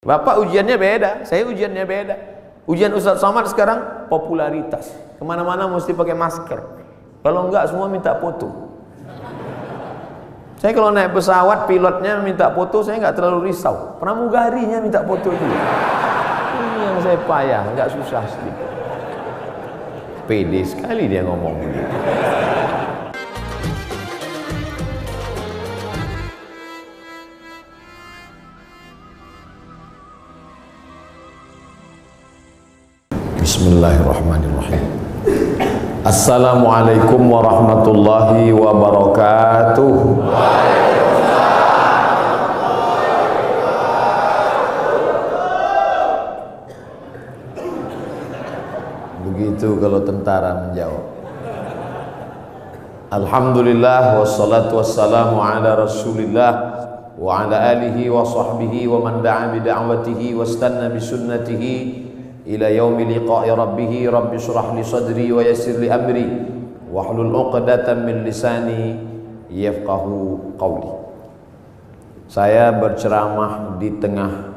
Bapak ujiannya beda, saya ujiannya beda. Ujian Ustaz Somad sekarang popularitas. Kemana-mana mesti pakai masker. Kalau enggak semua minta foto. Saya kalau naik pesawat pilotnya minta foto, saya nggak terlalu risau. Pramugarinya minta foto juga. Ini yang saya payah, nggak susah sedikit. Pede sekali dia ngomong begitu. Bismillahirrahmanirrahim. Assalamualaikum warahmatullahi wabarakatuh. Begitu kalau tentara menjawab. Alhamdulillah wassalatu wassalamu ala Rasulillah wa ala alihi wa sahbihi wa man da'a bi da'watihi wastanna bi sunnatihi ila yaumi liqa'i rabbih. Rabbi shrah li sadri wa yassir li amri wahlul 'uqdatam min lisani yafqahu qawli. Saya berceramah di tengah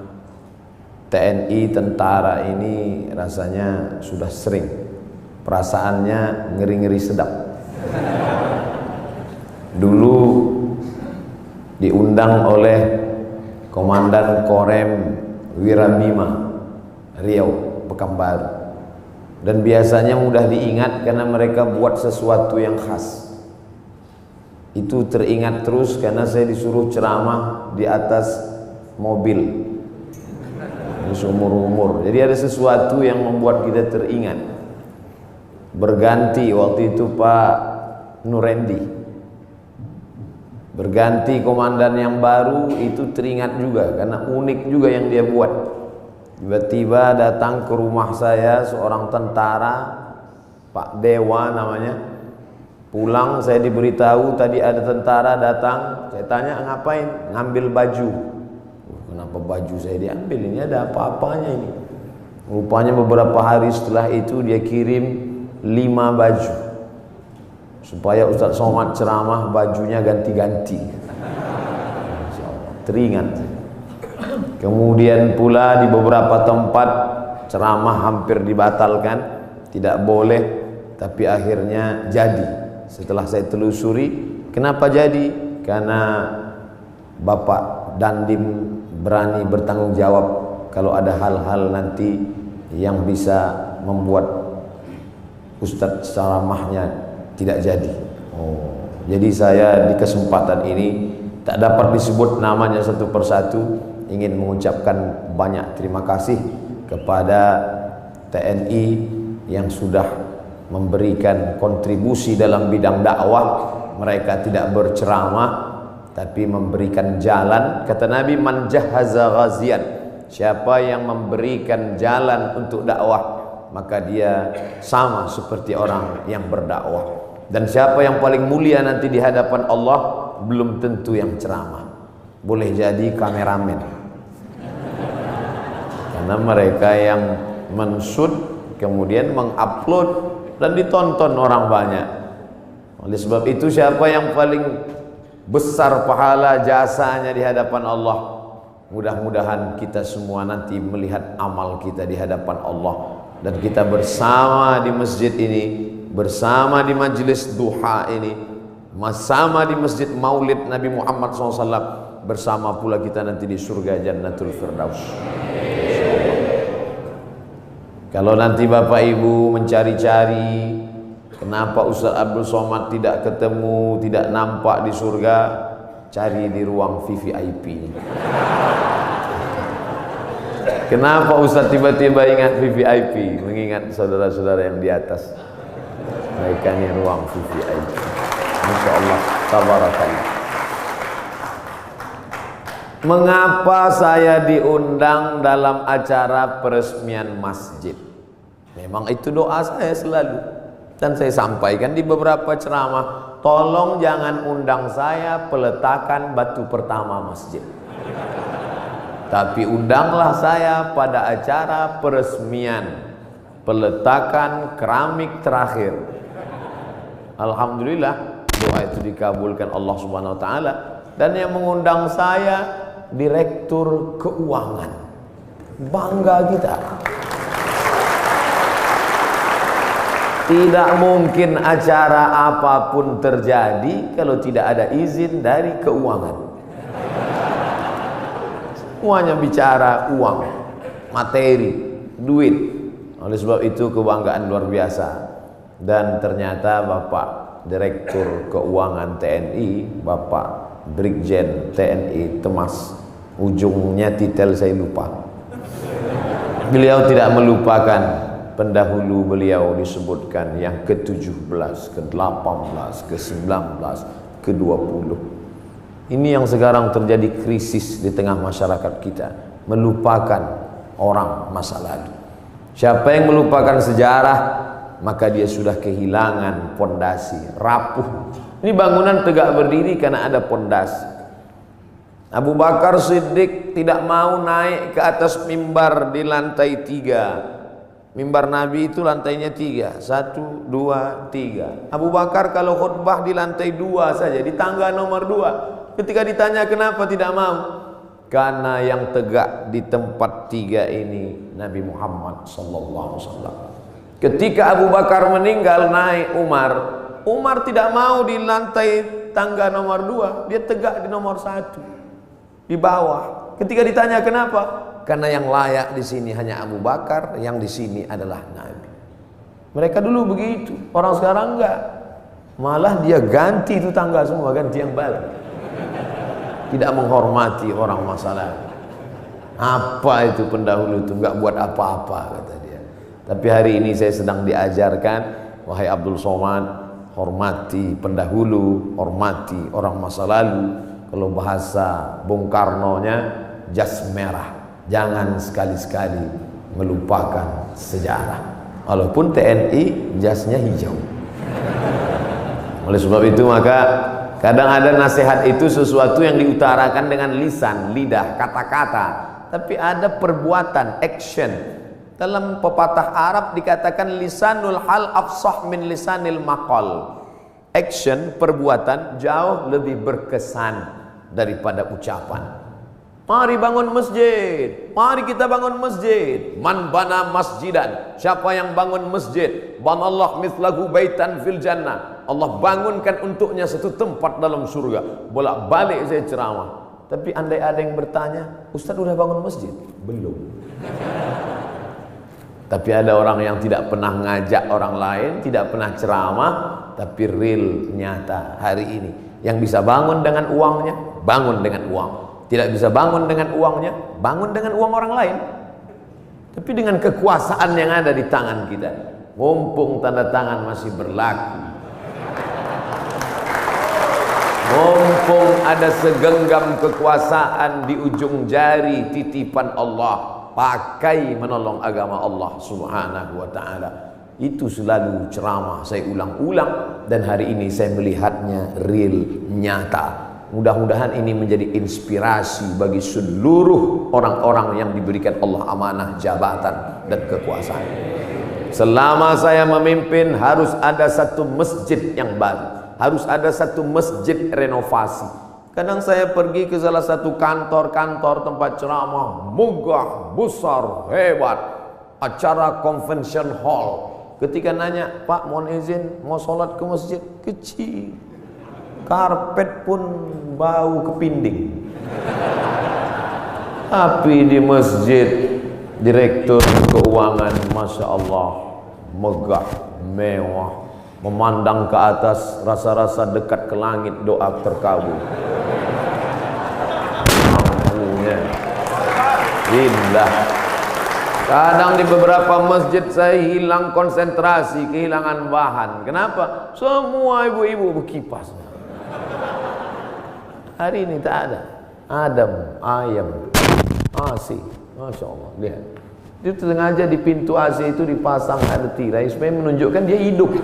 TNI, tentara ini rasanya sudah sering. Perasaannya ngeri-ngeri sedap. Dulu diundang oleh Komandan Korem Wirabima Riau Pekanbaru, dan biasanya mudah diingat karena mereka buat sesuatu yang khas. Itu teringat terus karena saya disuruh ceramah di atas mobil seumur umur. Jadi ada sesuatu yang membuat kita teringat. Berganti waktu itu Pak Nurendi, berganti komandan yang baru, itu teringat juga karena unik juga yang dia buat. Tiba-tiba datang ke rumah saya seorang tentara, Pak Dewa namanya. Pulang saya diberitahu tadi ada tentara datang. Saya tanya ngapain? Ngambil baju. Kenapa baju saya diambil? Ini ada apa-apanya ini? Rupanya beberapa hari setelah itu dia kirim 5 baju supaya Ustaz Somad ceramah bajunya ganti-ganti. Teringat. Kemudian pula di beberapa tempat ceramah hampir dibatalkan, tidak boleh, tapi akhirnya jadi. Setelah saya telusuri, kenapa jadi? Karena Bapak Dandim berani bertanggung jawab kalau ada hal-hal nanti yang bisa membuat Ustadz ceramahnya tidak jadi. Jadi saya di kesempatan ini tak dapat disebut namanya satu persatu, ingin mengucapkan banyak terima kasih kepada TNI yang sudah memberikan kontribusi dalam bidang dakwah. Mereka tidak berceramah tapi memberikan jalan. Kata Nabi, man jahaza ghazian, siapa yang memberikan jalan untuk dakwah maka dia sama seperti orang yang berdakwah. Dan siapa yang paling mulia nanti di hadapan Allah belum tentu yang ceramah, boleh jadi kameramen. Karena mereka yang menshoot kemudian mengupload dan ditonton orang banyak. Oleh sebab itu siapa yang paling besar pahala jasanya di hadapan Allah? Mudah-mudahan kita semua nanti melihat amal kita di hadapan Allah, dan kita bersama di masjid ini, bersama di majelis duha ini, bersama di masjid Maulid Nabi Muhammad SAW, bersama pula kita nanti di surga Jannatul Firdaus. Kalau nanti Bapak Ibu mencari-cari kenapa Ustaz Abdul Somad tidak ketemu, tidak nampak di surga, cari di ruang VVIP. Kenapa Ustaz tiba-tiba ingat VVIP? Mengingat saudara-saudara yang di atas. Mereka ini ruang VVIP. Masya Allah, tabarakallah. Mengapa saya diundang dalam acara peresmian masjid? Memang itu doa saya selalu, dan saya sampaikan di beberapa ceramah. Tolong jangan undang saya peletakan batu pertama masjid, tapi undanglah saya pada acara peresmian peletakan keramik terakhir. Alhamdulillah doa itu dikabulkan Allah Subhanahu wa taala, dan yang mengundang saya Direktur Keuangan. Bangga kita. Tidak mungkin acara apapun terjadi kalau tidak ada izin dari keuangan. Semuanya bicara uang, materi, duit. Oleh sebab itu kebanggaan luar biasa. Dan ternyata Bapak Direktur Keuangan TNI, Bapak Brigjen TNI Temas, ujungnya titel saya lupa. Beliau tidak melupakan pendahulu beliau disebutkan yang ke-17, ke-18, ke-19, ke-20. Ini yang sekarang terjadi krisis di tengah masyarakat kita, melupakan orang masa lalu. Siapa yang melupakan sejarah, maka dia sudah kehilangan pondasi, rapuh. Ini bangunan tegak berdiri karena ada pondasi. Abu Bakar Siddiq tidak mau naik ke atas mimbar di lantai 3. Mimbar Nabi itu lantainya 3, 1, 2, 3. Abu Bakar kalau khutbah di lantai 2 saja, di tangga nomor 2. Ketika ditanya kenapa tidak mau, karena yang tegak di tempat 3 ini Nabi Muhammad SAW. Ketika Abu Bakar meninggal, naik Umar tidak mau di lantai tangga nomor 2, dia tegak di nomor 1, di bawah. Ketika ditanya kenapa, karena yang layak di sini hanya Abu Bakar, yang di sini adalah Nabi. Mereka dulu begitu, orang sekarang enggak. Malah dia ganti itu tangga semua, ganti yang baru. Tidak menghormati orang masa lalu. Apa itu pendahulu itu, enggak buat apa-apa kata dia. Tapi hari ini saya sedang diajarkan, wahai Abdul Somad, hormati pendahulu, hormati orang masa lalu. Kalau bahasa Bung Karno-nya, jas merah. Jangan sekali-sekali melupakan sejarah. Walaupun TNI jasnya hijau. Oleh sebab itu maka kadang ada nasihat itu sesuatu yang diutarakan dengan lisan, lidah, kata-kata, tapi ada perbuatan, action. Dalam pepatah Arab dikatakan lisanul hal afsah min lisanil maqal. Action, perbuatan jauh lebih berkesan daripada ucapan. Mari bangun masjid, mari kita bangun masjid. Man bana masjidan, siapa yang bangun masjid, banallah mithlahu baitan fil jannah, Allah bangunkan untuknya satu tempat dalam surga. Bolak-balik saya ceramah, tapi andai ada yang bertanya, Ustaz udah bangun masjid? Belum. Tapi ada orang yang tidak pernah ngajak orang lain, tidak pernah ceramah, tapi real, nyata hari ini. Yang bisa bangun dengan uangnya, bangun dengan uang. Tidak bisa bangun dengan uangnya, bangun dengan uang orang lain. Tapi dengan kekuasaan yang ada di tangan kita, mumpung tanda tangan masih berlaku, mumpung ada segenggam kekuasaan di ujung jari titipan Allah, pakai menolong agama Allah Subhanahu wa ta'ala. Itu selalu ceramah saya ulang-ulang, dan hari ini saya melihatnya real, nyata. Mudah-mudahan ini menjadi inspirasi bagi seluruh orang-orang yang diberikan Allah amanah jabatan dan kekuasaan. Selama saya memimpin harus ada satu masjid yang baru, harus ada satu masjid renovasi. Kadang saya pergi ke salah satu kantor-kantor tempat ceramah, megah, besar, hebat, acara convention hall. Ketika nanya, Pak mohon izin mau sholat ke masjid, kecil, karpet pun bau kepinding. Tapi di masjid direktur keuangan, masya Allah, megah, mewah, memandang ke atas, rasa-rasa dekat ke langit, doa terkabul. Mampunya indah. Kadang di beberapa masjid saya hilang konsentrasi, kehilangan bahan. Kenapa? Semua ibu-ibu berkipas. Hari ini tak ada. Adam, ayam, AC. Masya Allah, lihat. Dia sengaja di pintu AC itu dipasang ada tirai supaya menunjukkan dia hidup.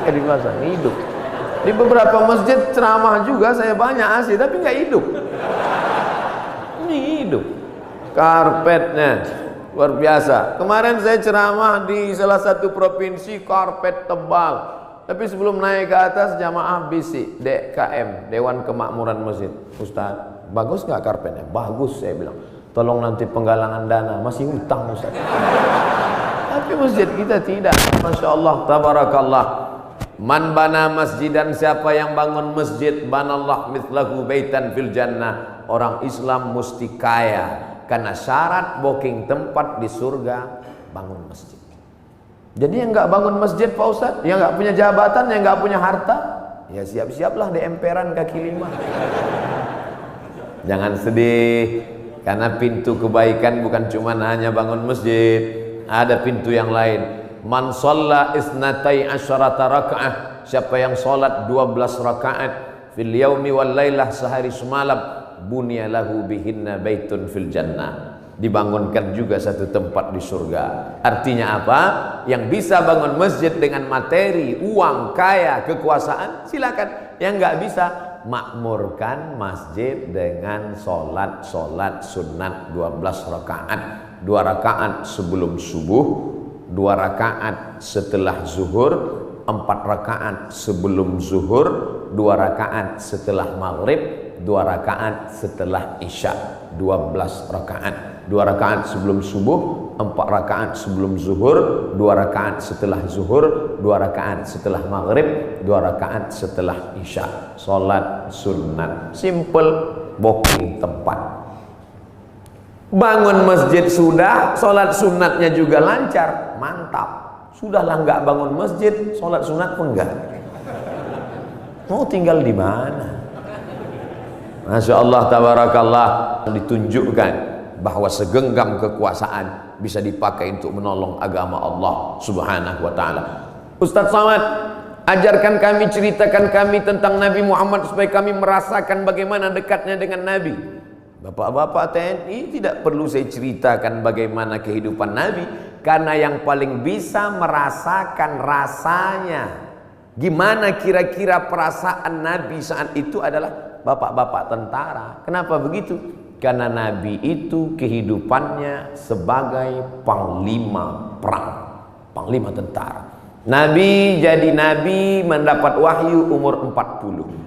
Dipasang, hidup. Di beberapa masjid ceramah juga saya banyak AC, tapi nggak hidup. Ini hidup. Karpetnya luar biasa. Kemarin saya ceramah di salah satu provinsi, karpet tebal. Tapi sebelum naik ke atas, jamaah bisik, DKM, Dewan Kemakmuran Masjid. Ustaz, Bagus nggak karpetnya? Bagus, saya bilang. Tolong nanti penggalangan dana, masih hutang Ustaz. Tapi masjid kita tidak. Masya Allah, tabarakallah. Man bana masjidan, siapa yang bangun masjid, banallah mithlahu baitan fil jannah. Orang Islam mesti kaya, karena syarat booking tempat di surga bangun masjid. Jadi yang nggak bangun masjid Pak Ustaz, yang nggak punya jabatan, yang nggak punya harta, ya siap-siaplah di emperan kaki lima. Jangan sedih, karena pintu kebaikan bukan cuma hanya bangun masjid, ada pintu yang lain. Man shalla isnatai asyarata raka'ah, siapa yang sholat 12 rakaat fil yaumi wal lailah, sehari semalam, bunya lahu bihinna baitun fil jannah, dibangunkan juga satu tempat di surga. Artinya apa? Yang bisa bangun masjid dengan materi, uang, kaya, kekuasaan, silakan. Yang nggak bisa, makmurkan masjid dengan sholat sunat 12 rakaat. 2 rakaat sebelum subuh, 2 rakaat setelah zuhur, 4 rakaat sebelum zuhur, 2 rakaat setelah maghrib, 2 rakaat setelah isya. 12 rakaat. 2 rakaat sebelum subuh, 4 rakaat sebelum zuhur, 2 rakaat setelah zuhur, 2 rakaat setelah maghrib, 2 rakaat setelah isya. Salat sunat, simple, booking tempat. Bangun masjid sudah, salat sunatnya juga lancar, mantap. Sudahlah nggak bangun masjid, salat sunat pun enggak. Mau tinggal di mana? Masya Allah, tabarakallah. Ditunjukkan bahwa segenggam kekuasaan bisa dipakai untuk menolong agama Allah subhanahu wa ta'ala. Ustaz Samad, ajarkan kami, ceritakan kami tentang Nabi Muhammad supaya kami merasakan bagaimana dekatnya dengan Nabi. Bapak-bapak TNI, tidak perlu saya ceritakan bagaimana kehidupan Nabi, karena yang paling bisa merasakan rasanya, gimana kira-kira perasaan Nabi saat itu adalah bapak-bapak tentara. Kenapa begitu? Karena Nabi itu kehidupannya sebagai panglima perang, panglima tentara. Nabi jadi Nabi mendapat wahyu umur 40.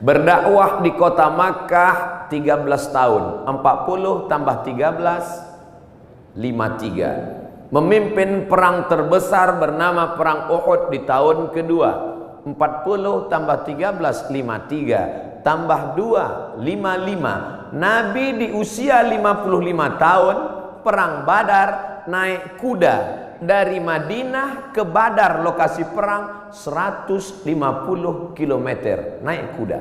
Berdakwah di kota Makkah 13 tahun. 40 tambah 13, 53. Memimpin perang terbesar bernama Perang Uhud di tahun kedua. 40 tambah 13, 53. Tambah 2, 55. Nabi di usia 55 tahun, Perang Badar, naik kuda dari Madinah ke Badar, lokasi perang 150 km naik kuda.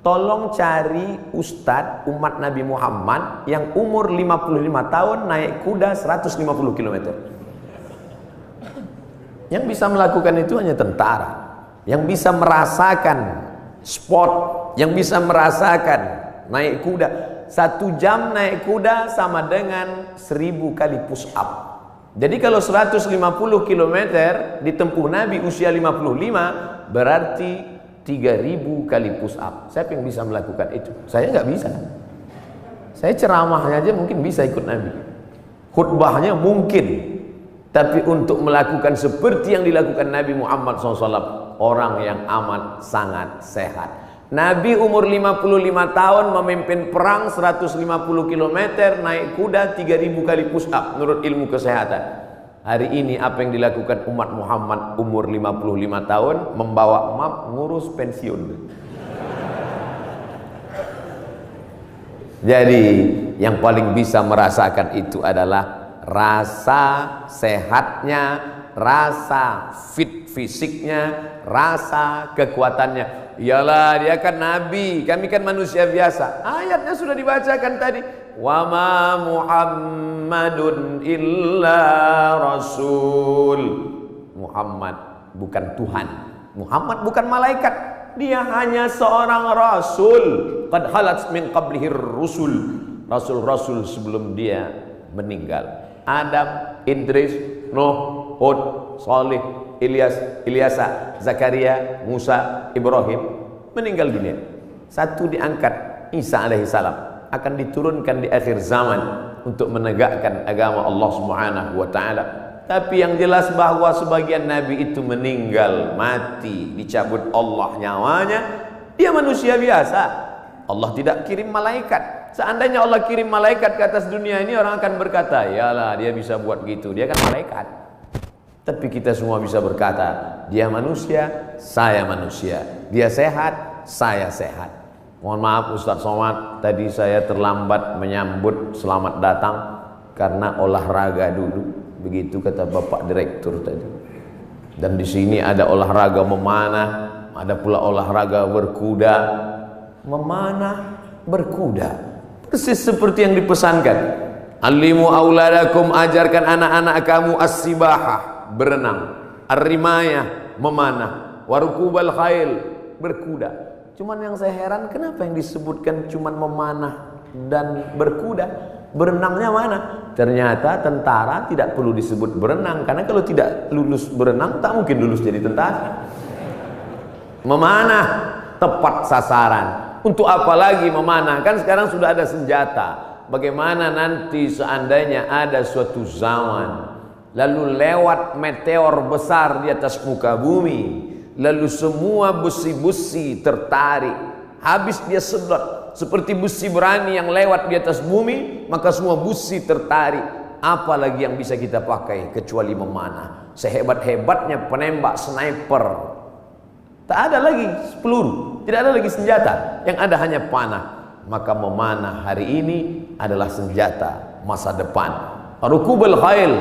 Tolong cari ustadz umat Nabi Muhammad yang umur 55 tahun naik kuda 150 km. Yang bisa melakukan itu hanya tentara, yang bisa merasakan sport, yang bisa merasakan naik kuda. 1 jam naik kuda sama dengan 1000 kali push up. Jadi kalau 150 km ditempuh Nabi usia 55, berarti 3000 kali push up. Siapa yang bisa melakukan itu? Saya nggak bisa. Saya ceramahnya aja mungkin bisa ikut Nabi, khutbahnya mungkin, tapi untuk melakukan seperti yang dilakukan Nabi Muhammad SAW, orang yang amat sangat sehat. Nabi umur 55 tahun memimpin perang 150 km, naik kuda 3000 kali push up menurut ilmu kesehatan. Hari ini apa yang dilakukan umat Muhammad umur 55 tahun? Membawa map ngurus pensiun. Jadi yang paling bisa merasakan itu adalah rasa sehatnya, rasa fit fisiknya, rasa kekuatannya. Iyalah, dia kan Nabi, kami kan manusia biasa. Ayatnya sudah dibacakan tadi. Wa ma Muhammadun illa rasul. Muhammad bukan Tuhan, Muhammad bukan malaikat, dia hanya seorang rasul. Qad halat min qablihir rusul. Rasul-rasul sebelum dia meninggal. Adam, Idris, Nuh, Hud, Salih, Ilyas, Ilyasa, Zakaria, Musa, Ibrahim meninggal dunia. Satu diangkat, Isa alaihissalam akan diturunkan di akhir zaman untuk menegakkan agama Allah Subhanahu wa taala. Tapi yang jelas bahwa sebagian nabi itu meninggal, mati, dicabut Allah nyawanya. Dia manusia biasa. Allah tidak kirim malaikat. Seandainya Allah kirim malaikat ke atas dunia ini, orang akan berkata, yalah dia bisa buat gitu, dia kan malaikat. Tapi kita semua bisa berkata, dia manusia, saya manusia. Dia sehat, saya sehat. Mohon maaf Ustaz Somad, tadi saya terlambat menyambut selamat datang karena olahraga dulu. Begitu kata Bapak Direktur tadi. Dan di sini ada olahraga memanah, ada pula olahraga berkuda. Memanah, berkuda, persis seperti yang dipesankan. Alimu auladakum, ajarkan anak-anak kamu as-sibahah, berenang, ar-rimayah, memanah, warukubal khail, berkuda. Cuman yang saya heran, kenapa yang disebutkan cuman memanah dan berkuda? Berenangnya mana? Ternyata tentara tidak perlu disebut berenang, karena kalau tidak lulus berenang tak mungkin lulus jadi tentara. Memanah, tepat sasaran. Untuk apa lagi memanah? Kan sekarang sudah ada senjata. Bagaimana nanti seandainya ada suatu zaman lalu lewat meteor besar di atas muka bumi, lalu semua besi-besi tertarik, habis dia sedot seperti besi berani yang lewat di atas bumi, maka semua besi tertarik. Apa lagi yang bisa kita pakai kecuali memanah? Sehebat-hebatnya penembak sniper, tak ada lagi peluru, tidak ada lagi senjata, yang ada hanya panah. Maka memanah hari ini adalah senjata masa depan. Rukubul khail,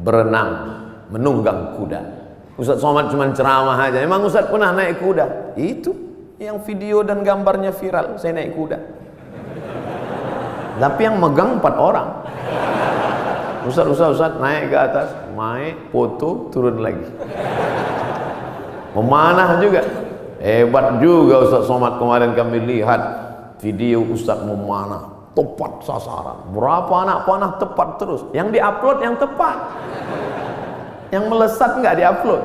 berenang, menunggang kuda. Ustaz Somad cuma ceramah aja. Emang Ustaz pernah naik kuda? Itu yang video dan gambarnya viral, saya naik kuda. Tapi yang megang 4 orang. Ustaz naik ke atas, naik, foto, turun lagi. Memanah juga. Hebat juga Ustaz Somad, kemarin kami lihat video Ustaz memanah, tepat sasaran. Berapa anak panah tepat terus. Yang diupload yang tepat. Yang melesat enggak diupload.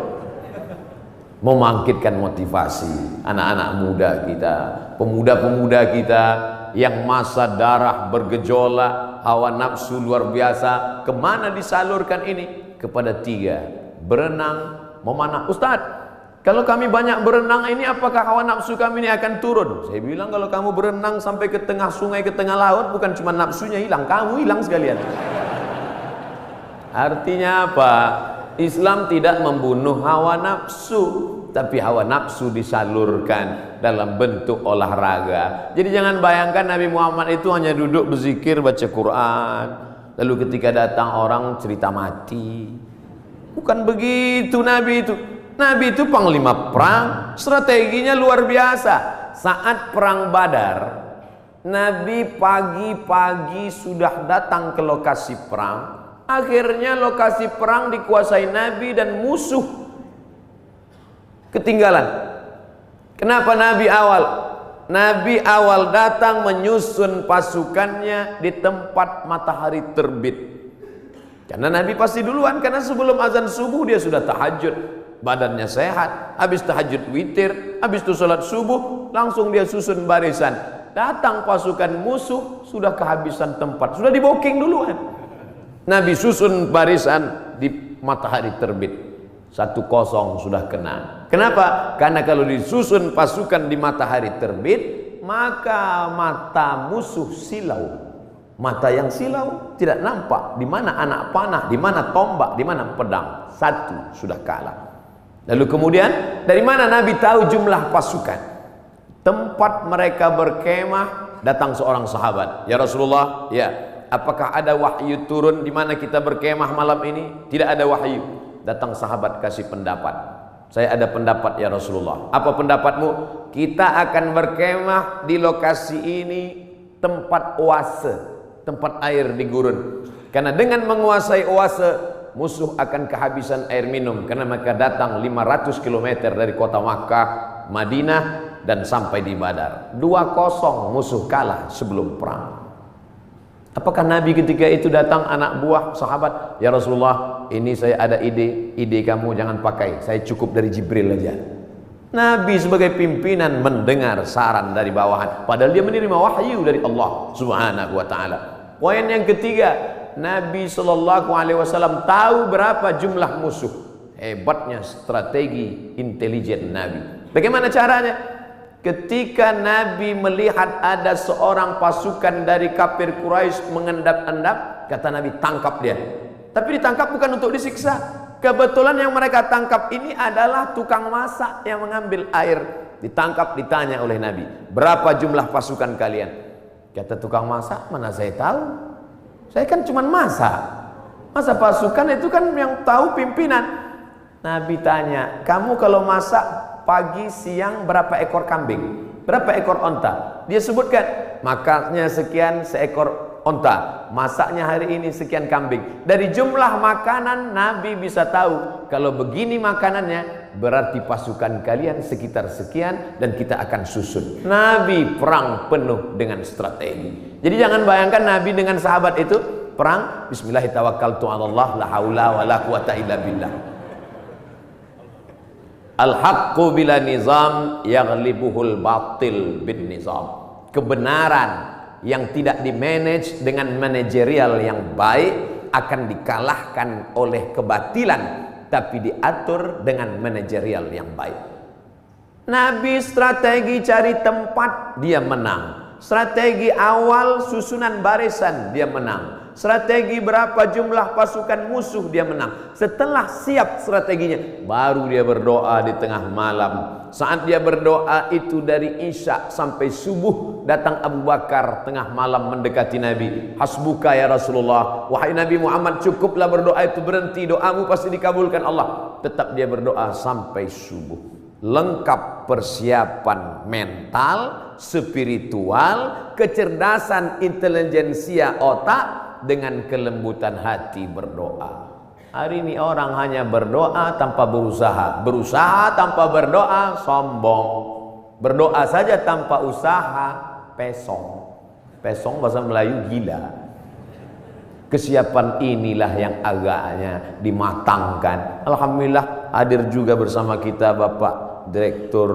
Membangkitkan motivasi anak-anak muda kita, pemuda-pemuda kita yang masa darah bergejolak, hawa nafsu luar biasa. Kemana disalurkan ini? Kepada 3, berenang, memanah. Ustaz, kalau kami banyak berenang ini, apakah hawa nafsu kami ini akan turun? Saya bilang, kalau kamu berenang sampai ke tengah sungai, ke tengah laut, bukan cuma nafsunya hilang, kamu hilang sekalian. Artinya apa? Islam tidak membunuh hawa nafsu, tapi hawa nafsu disalurkan dalam bentuk olahraga. Jadi jangan bayangkan Nabi Muhammad itu hanya duduk berzikir, baca Quran, lalu ketika datang orang cerita mati. Bukan begitu Nabi itu. Nabi itu panglima perang, strateginya luar biasa. Saat perang Badar, Nabi pagi-pagi sudah datang ke lokasi perang. Akhirnya lokasi perang dikuasai Nabi dan musuh ketinggalan. Kenapa Nabi awal? Nabi awal datang menyusun pasukannya di tempat matahari terbit. Karena Nabi pasti duluan, karena sebelum azan subuh dia sudah tahajud. Badannya sehat, habis tahajud witir, habis itu sholat subuh, langsung dia susun barisan. Datang pasukan musuh, sudah kehabisan tempat, sudah di booking duluan. Nabi susun barisan di matahari terbit. 1-0 sudah kena. Kenapa? Karena kalau disusun pasukan di matahari terbit, maka mata musuh silau. Mata yang silau tidak nampak di mana anak panah, di mana tombak, di mana pedang. 1 sudah kalah. Lalu kemudian dari mana Nabi tahu jumlah pasukan? Tempat mereka berkemah, datang seorang sahabat. Ya Rasulullah, ya. Apakah ada wahyu turun di mana kita berkemah malam ini? Tidak ada wahyu. Datang sahabat kasih pendapat. Saya ada pendapat ya Rasulullah. Apa pendapatmu? Kita akan berkemah di lokasi ini, tempat oase, tempat air di gurun. Karena dengan menguasai oase, musuh akan kehabisan air minum. Karena mereka datang 500 km dari kota Makkah, Madinah, dan sampai di Badar. 2-0 musuh kalah sebelum perang. Apakah Nabi ketika itu datang anak buah sahabat, ya Rasulullah, ini saya ada ide kamu jangan pakai, saya cukup dari Jibril aja. Nabi sebagai pimpinan mendengar saran dari bawahan, padahal dia menerima wahyu dari Allah Subhanahu wa taala. Poin yang ketiga, Nabi SAW tahu berapa jumlah musuh. Hebatnya strategi intelijen Nabi. Bagaimana caranya? Ketika Nabi melihat ada seorang pasukan dari kafir Quraisy mengendap-endap, kata Nabi, tangkap dia. Tapi ditangkap bukan untuk disiksa. Kebetulan yang mereka tangkap ini adalah tukang masak yang mengambil air. Ditangkap, ditanya oleh Nabi, berapa jumlah pasukan kalian? Kata tukang masak, mana saya tahu, saya kan cuma masak. Masa pasukan itu kan yang tahu pimpinan. Nabi tanya, kamu kalau masak pagi siang berapa ekor kambing, berapa ekor onta? Dia sebutkan, makannya sekian seekor onta, masaknya hari ini sekian kambing. Dari jumlah makanan Nabi bisa tahu, kalau begini makanannya berarti pasukan kalian sekitar sekian dan kita akan susun. Nabi perang penuh dengan strategi. Jadi jangan bayangkan Nabi dengan sahabat itu perang bismillahirrahmanirrahim, la haula wala quwata illa billah. Al-haqqu bila nizam yaghlibuhul batil bin nizam. Kebenaran yang tidak dimanage dengan manajerial yang baik akan dikalahkan oleh kebatilan, tapi diatur dengan manajerial yang baik. Nabi strategi cari tempat, dia menang. Strategi awal susunan barisan, dia menang. Strategi berapa jumlah pasukan musuh, dia menang. Setelah siap strateginya, baru dia berdoa di tengah malam. Saat dia berdoa itu dari Isya sampai subuh, datang Abu Bakar tengah malam mendekati Nabi. Hasbuka ya Rasulullah, wahai Nabi Muhammad, cukuplah berdoa itu, berhenti, doamu pasti dikabulkan Allah. Tetap dia berdoa sampai subuh. Lengkap persiapan mental, spiritual, kecerdasan intelijensia otak, dengan kelembutan hati berdoa. Hari ini orang hanya berdoa tanpa berusaha, berusaha tanpa berdoa sombong, berdoa saja tanpa usaha pesong. Pesong bahasa Melayu gila. Kesiapan inilah yang agaknya dimatangkan. Alhamdulillah hadir juga bersama kita Bapak Direktur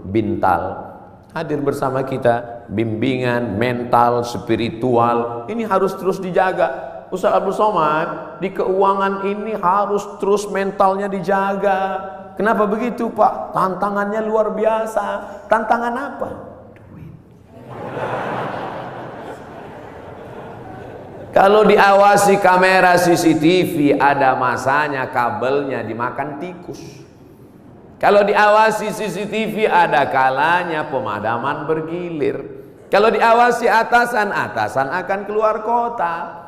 Bintal, hadir bersama kita. Bimbingan mental, spiritual ini harus terus dijaga. Ustaz Abdul Somad, di keuangan ini harus terus mentalnya dijaga. Kenapa begitu Pak? Tantangannya luar biasa. Tantangan apa? Duit. Kalau diawasi kamera CCTV, ada masanya kabelnya dimakan tikus. Kalau diawasi CCTV, ada kalanya pemadaman bergilir. Kalau diawasi atasan, atasan akan keluar kota.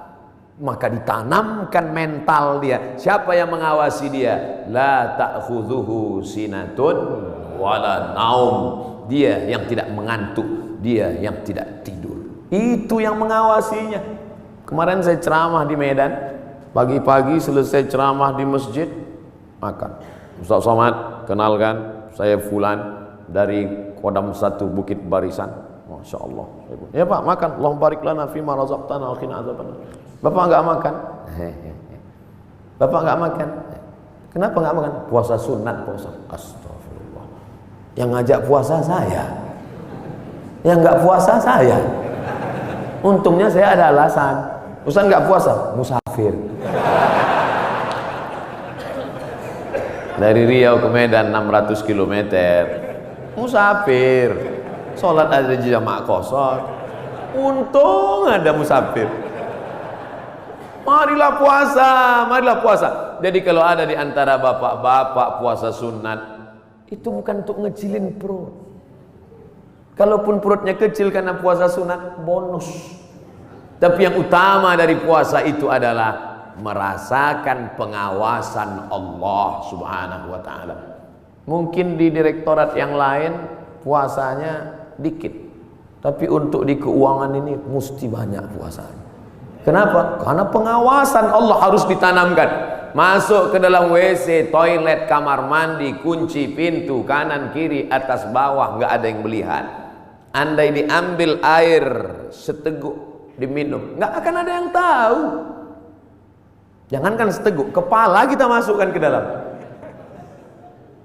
Maka ditanamkan mental dia. Siapa yang mengawasi dia? La ta'khudhuhu sinatun wala naum. Dia yang tidak mengantuk, dia yang tidak tidur. Itu yang mengawasinya. Kemarin saya ceramah di Medan. Pagi-pagi selesai ceramah di masjid, makan. Ustaz Somad, kenalkan, saya Fulan dari Kodam 1 Bukit Barisan. Masya Allah. Ya Pak, makan. Allahumma barik lana fima razaqtana wa qina azabannar. Bapak enggak makan? Bapak enggak makan? Kenapa enggak makan? Puasa sunat, puasa. Astagfirullah. Yang ngajak puasa saya, yang enggak puasa saya. Untungnya saya ada alasan. Ustaz enggak puasa, musafir. Dari Riau ke Medan 600 km. Musafir. Sholat ada jamaah kosong. Untung ada musafir. Marilah puasa, marilah puasa. Jadi kalau ada di antara bapak-bapak puasa sunat, itu bukan untuk ngecilin perut. Kalaupun perutnya kecil karena puasa sunat, bonus. Tapi yang utama dari puasa itu adalah merasakan pengawasan Allah Subhanahu wa ta'ala. Mungkin di direktorat yang lain puasanya dikit, tapi untuk di keuangan ini mesti banyak puasanya. Kenapa? Karena pengawasan Allah harus ditanamkan. Masuk ke dalam WC, toilet, kamar mandi, kunci pintu kanan kiri atas bawah, nggak ada yang melihat. Andai diambil air seteguk diminum, nggak akan ada yang tahu. Jangankan seteguk, kepala kita masukkan ke dalam.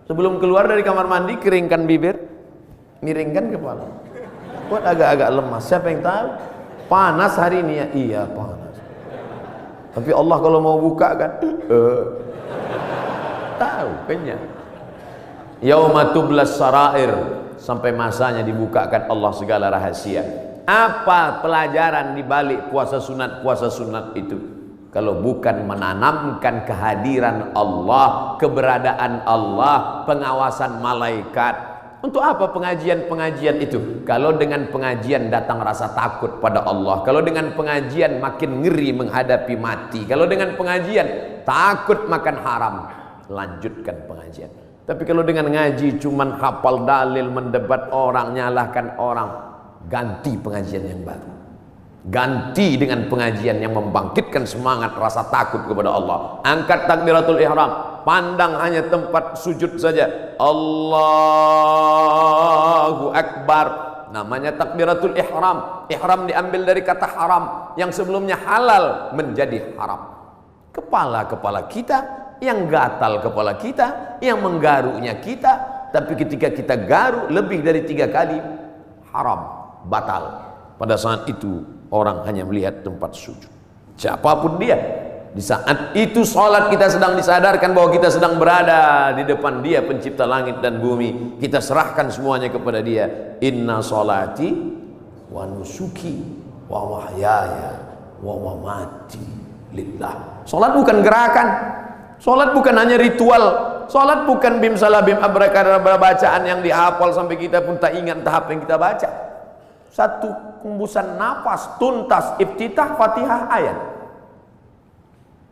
Sebelum keluar dari kamar mandi, keringkan bibir, miringkan kepala. Buat agak-agak lemas. Siapa yang tahu? Panas hari ini ya? Iya panas. Tapi Allah kalau mau buka kan, tahu kenyang. Yauma tublas sarair, sampai masanya dibukakan Allah segala rahasia. Apa pelajaran di balik puasa sunat itu? Kalau bukan menanamkan kehadiran Allah, keberadaan Allah, pengawasan malaikat. Untuk apa pengajian-pengajian itu? Kalau dengan pengajian datang rasa takut pada Allah, kalau dengan pengajian makin ngeri menghadapi mati, kalau dengan pengajian takut makan haram, lanjutkan pengajian. Tapi kalau dengan ngaji cuman hafal dalil, mendebat orang, nyalahkan orang, ganti pengajian yang baru. Ganti dengan pengajian yang membangkitkan semangat rasa takut kepada Allah. Angkat takbiratul ihram, pandang hanya tempat sujud saja. Allahu Akbar. Namanya takbiratul ihram. Ihram diambil dari kata haram, yang sebelumnya halal menjadi haram. Kepala-kepala kita, yang gatal kepala kita, yang menggarunya kita. Tapi ketika kita garu lebih dari 3 kali, haram, batal. Pada saat itu orang hanya melihat tempat sujud. Siapapun dia, di saat itu sholat kita sedang disadarkan bahwa kita sedang berada di depan Dia pencipta langit dan bumi. Kita serahkan semuanya kepada Dia. Inna sholati wa nusuki wa mahyaya wa mamati lillah. Sholat bukan gerakan, sholat bukan hanya ritual, sholat bukan bim salabim abrakadabra bacaan yang dihafal sampai kita pun tak ingat tahap yang kita baca. Satu hembusan nafas tuntas, iftitah, fatihah, ayat.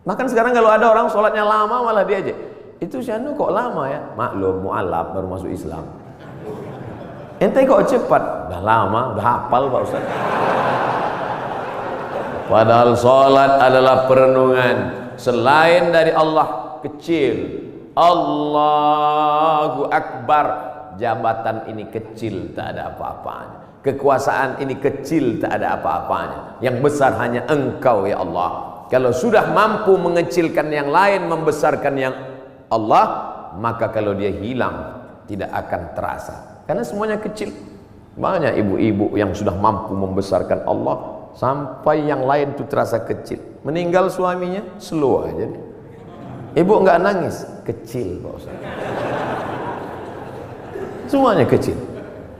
Bahkan sekarang kalau ada orang sholatnya lama malah diajak, itu Syanu kok lama ya? Maklum, mu'alaf baru masuk Islam. Ente kok cepat? Udah lama, udah hafal Pak Ustaz. Padahal sholat adalah perenungan. Selain dari Allah kecil, Allahu Akbar. Jabatan ini kecil, tak ada apa-apanya. Kekuasaan ini kecil, tak ada apa-apanya. Yang besar hanya Engkau ya Allah. Kalau sudah mampu mengecilkan yang lain, membesarkan yang Allah, maka kalau dia hilang tidak akan terasa. Karena semuanya kecil. Banyak ibu-ibu yang sudah mampu membesarkan Allah sampai yang lain itu terasa kecil. Meninggal suaminya, slow aja deh. Ibu enggak nangis, kecil Pak Ustaz. Semuanya kecil.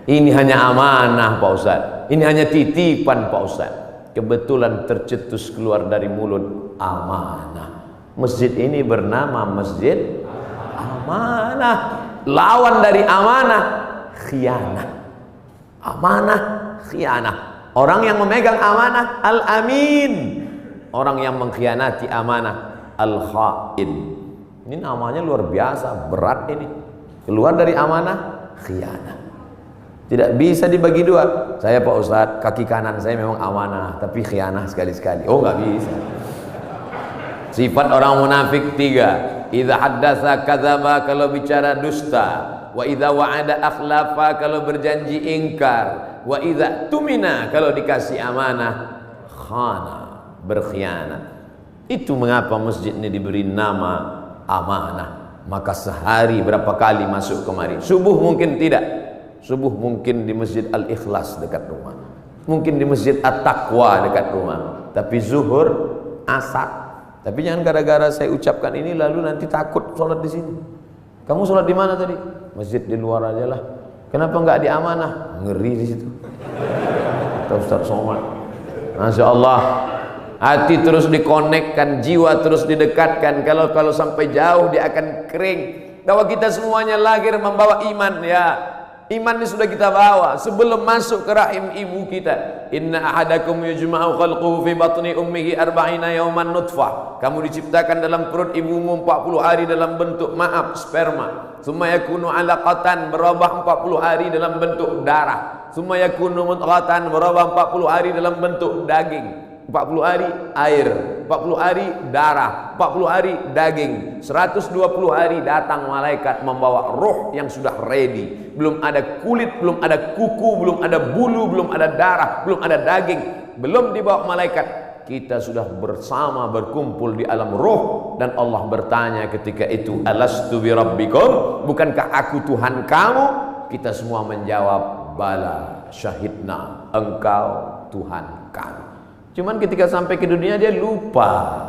Ini hanya amanah Pak Ustaz. Ini hanya titipan Pak Ustaz. Kebetulan tercetus keluar dari mulut amanah. Masjid ini bernama Masjid Amanah. Lawan dari amanah, khianah. Amanah, khianah. Orang yang memegang amanah, al-amin. Orang yang mengkhianati amanah, al-khain. Ini namanya luar biasa, berat ini. Keluar dari amanah, khianah. Tidak bisa dibagi dua. Saya Pak Ustadz, kaki kanan saya memang amanah, tapi khianah sekali-sekali. Oh nggak bisa. Sifat orang munafik 3. Idza haddatsa kadzaba, kalau bicara dusta. Wa idza wa'ada akhlafa, kalau berjanji ingkar. Wa idza tumina, kalau dikasih amanah khana, berkhianat. Itu mengapa masjid ini diberi nama amanah. Maka sehari berapa kali masuk kemari? Subuh mungkin tidak. Subuh mungkin di Masjid Al-Ikhlas dekat rumah, mungkin di Masjid At-Taqwa dekat rumah. Tapi zuhur, asar. Tapi jangan gara-gara saya ucapkan ini lalu nanti takut sholat di sini. Kamu sholat di mana tadi? Masjid di luar aja lah. Kenapa enggak di amanah? Ngeri di situ. Ustaz Somad. Masya Allah. Hati terus dikonekkan, jiwa terus didekatkan. Kalau sampai jauh dia akan kering. Bahwa kita semuanya lahir membawa iman ya. Iman ini sudah kita bawa sebelum masuk ke rahim ibu kita. Inna ahadakum yujma'u khalquhu fi batni ummihi arba'ina yawman nutfah. Kamu diciptakan dalam perut ibumu 40 hari dalam bentuk sperma. Tsumma yakunu 'alaqatan, berubah 40 hari dalam bentuk darah. Tsumma yakunu mudghatan, berubah 40 hari dalam bentuk daging. 40 hari air, 40 hari darah, 40 hari daging, 120 hari datang malaikat membawa roh yang sudah ready. Belum ada kulit, belum ada kuku, belum ada bulu, belum ada darah, belum ada daging, belum dibawa malaikat. Kita sudah bersama berkumpul di alam roh. Dan Allah bertanya ketika itu, alastu bi rabbikum, bukankah aku Tuhan kamu? Kita semua menjawab, bala syahidna, engkau Tuhan kami. Cuman ketika sampai ke dunia dia lupa.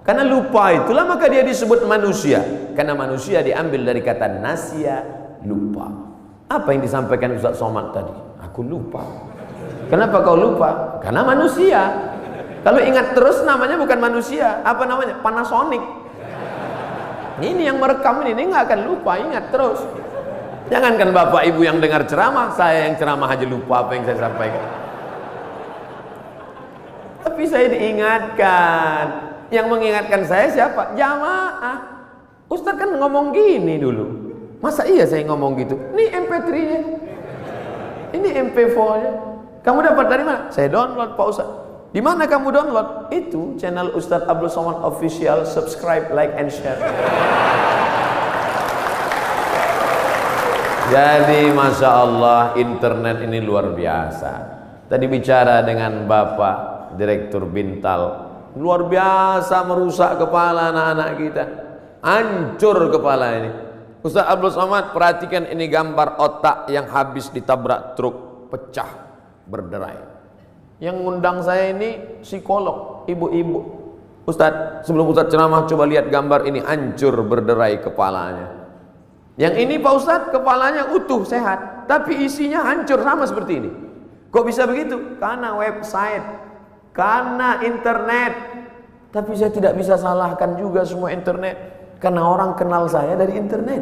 Karena lupa itulah maka dia disebut manusia. Karena manusia diambil dari kata nasya, lupa. Apa yang disampaikan Ustaz Somad tadi? Aku lupa. Kenapa kau lupa? Karena manusia. Kalau ingat terus namanya bukan manusia. Apa namanya? Panasonic. Ini yang merekam ini nggak akan lupa, ingat terus. Jangankan Bapak Ibu yang dengar ceramah, saya yang ceramah aja lupa apa yang saya sampaikan. Tapi saya diingatkan. Yang mengingatkan saya siapa? Jamaah. Ustaz kan ngomong gini dulu. Masa iya saya ngomong gitu? Ini MP3-nya. Ini MP4-nya. Kamu dapat dari mana? Saya download Pak Ustaz. Di mana kamu download? Itu channel Ustaz Abdul Somad Official. Subscribe, like, and share. Jadi Masya Allah, internet ini luar biasa. Tadi bicara dengan Bapak Direktur Bintal, luar biasa merusak kepala anak-anak kita. Hancur kepala ini. Ustaz Abdul Somad, perhatikan ini gambar otak yang habis ditabrak truk, pecah, berderai. Yang ngundang saya ini psikolog, ibu-ibu. Ustaz, sebelum Ustaz ceramah coba lihat gambar ini, hancur berderai kepalanya. Yang ini Pak Ustaz, kepalanya utuh, sehat, tapi isinya hancur sama seperti ini. Kok bisa begitu? Karena website, karena internet. Tapi saya tidak bisa salahkan juga semua internet. Karena orang kenal saya dari internet.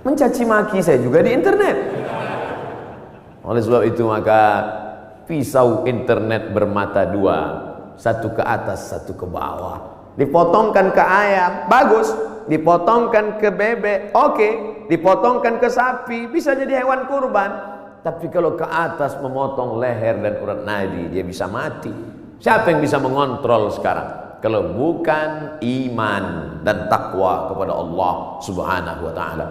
Mencaci maki saya juga di internet. Oleh sebab itu maka pisau internet bermata dua, satu ke atas, satu ke bawah. Dipotongkan ke ayam, bagus. Dipotongkan ke bebek, oke. Dipotongkan ke sapi, bisa jadi hewan kurban. Tapi kalau ke atas memotong leher dan urat nadi, dia bisa mati. Siapa yang bisa mengontrol sekarang? Kalau bukan iman dan takwa kepada Allah Subhanahu wa ta'ala.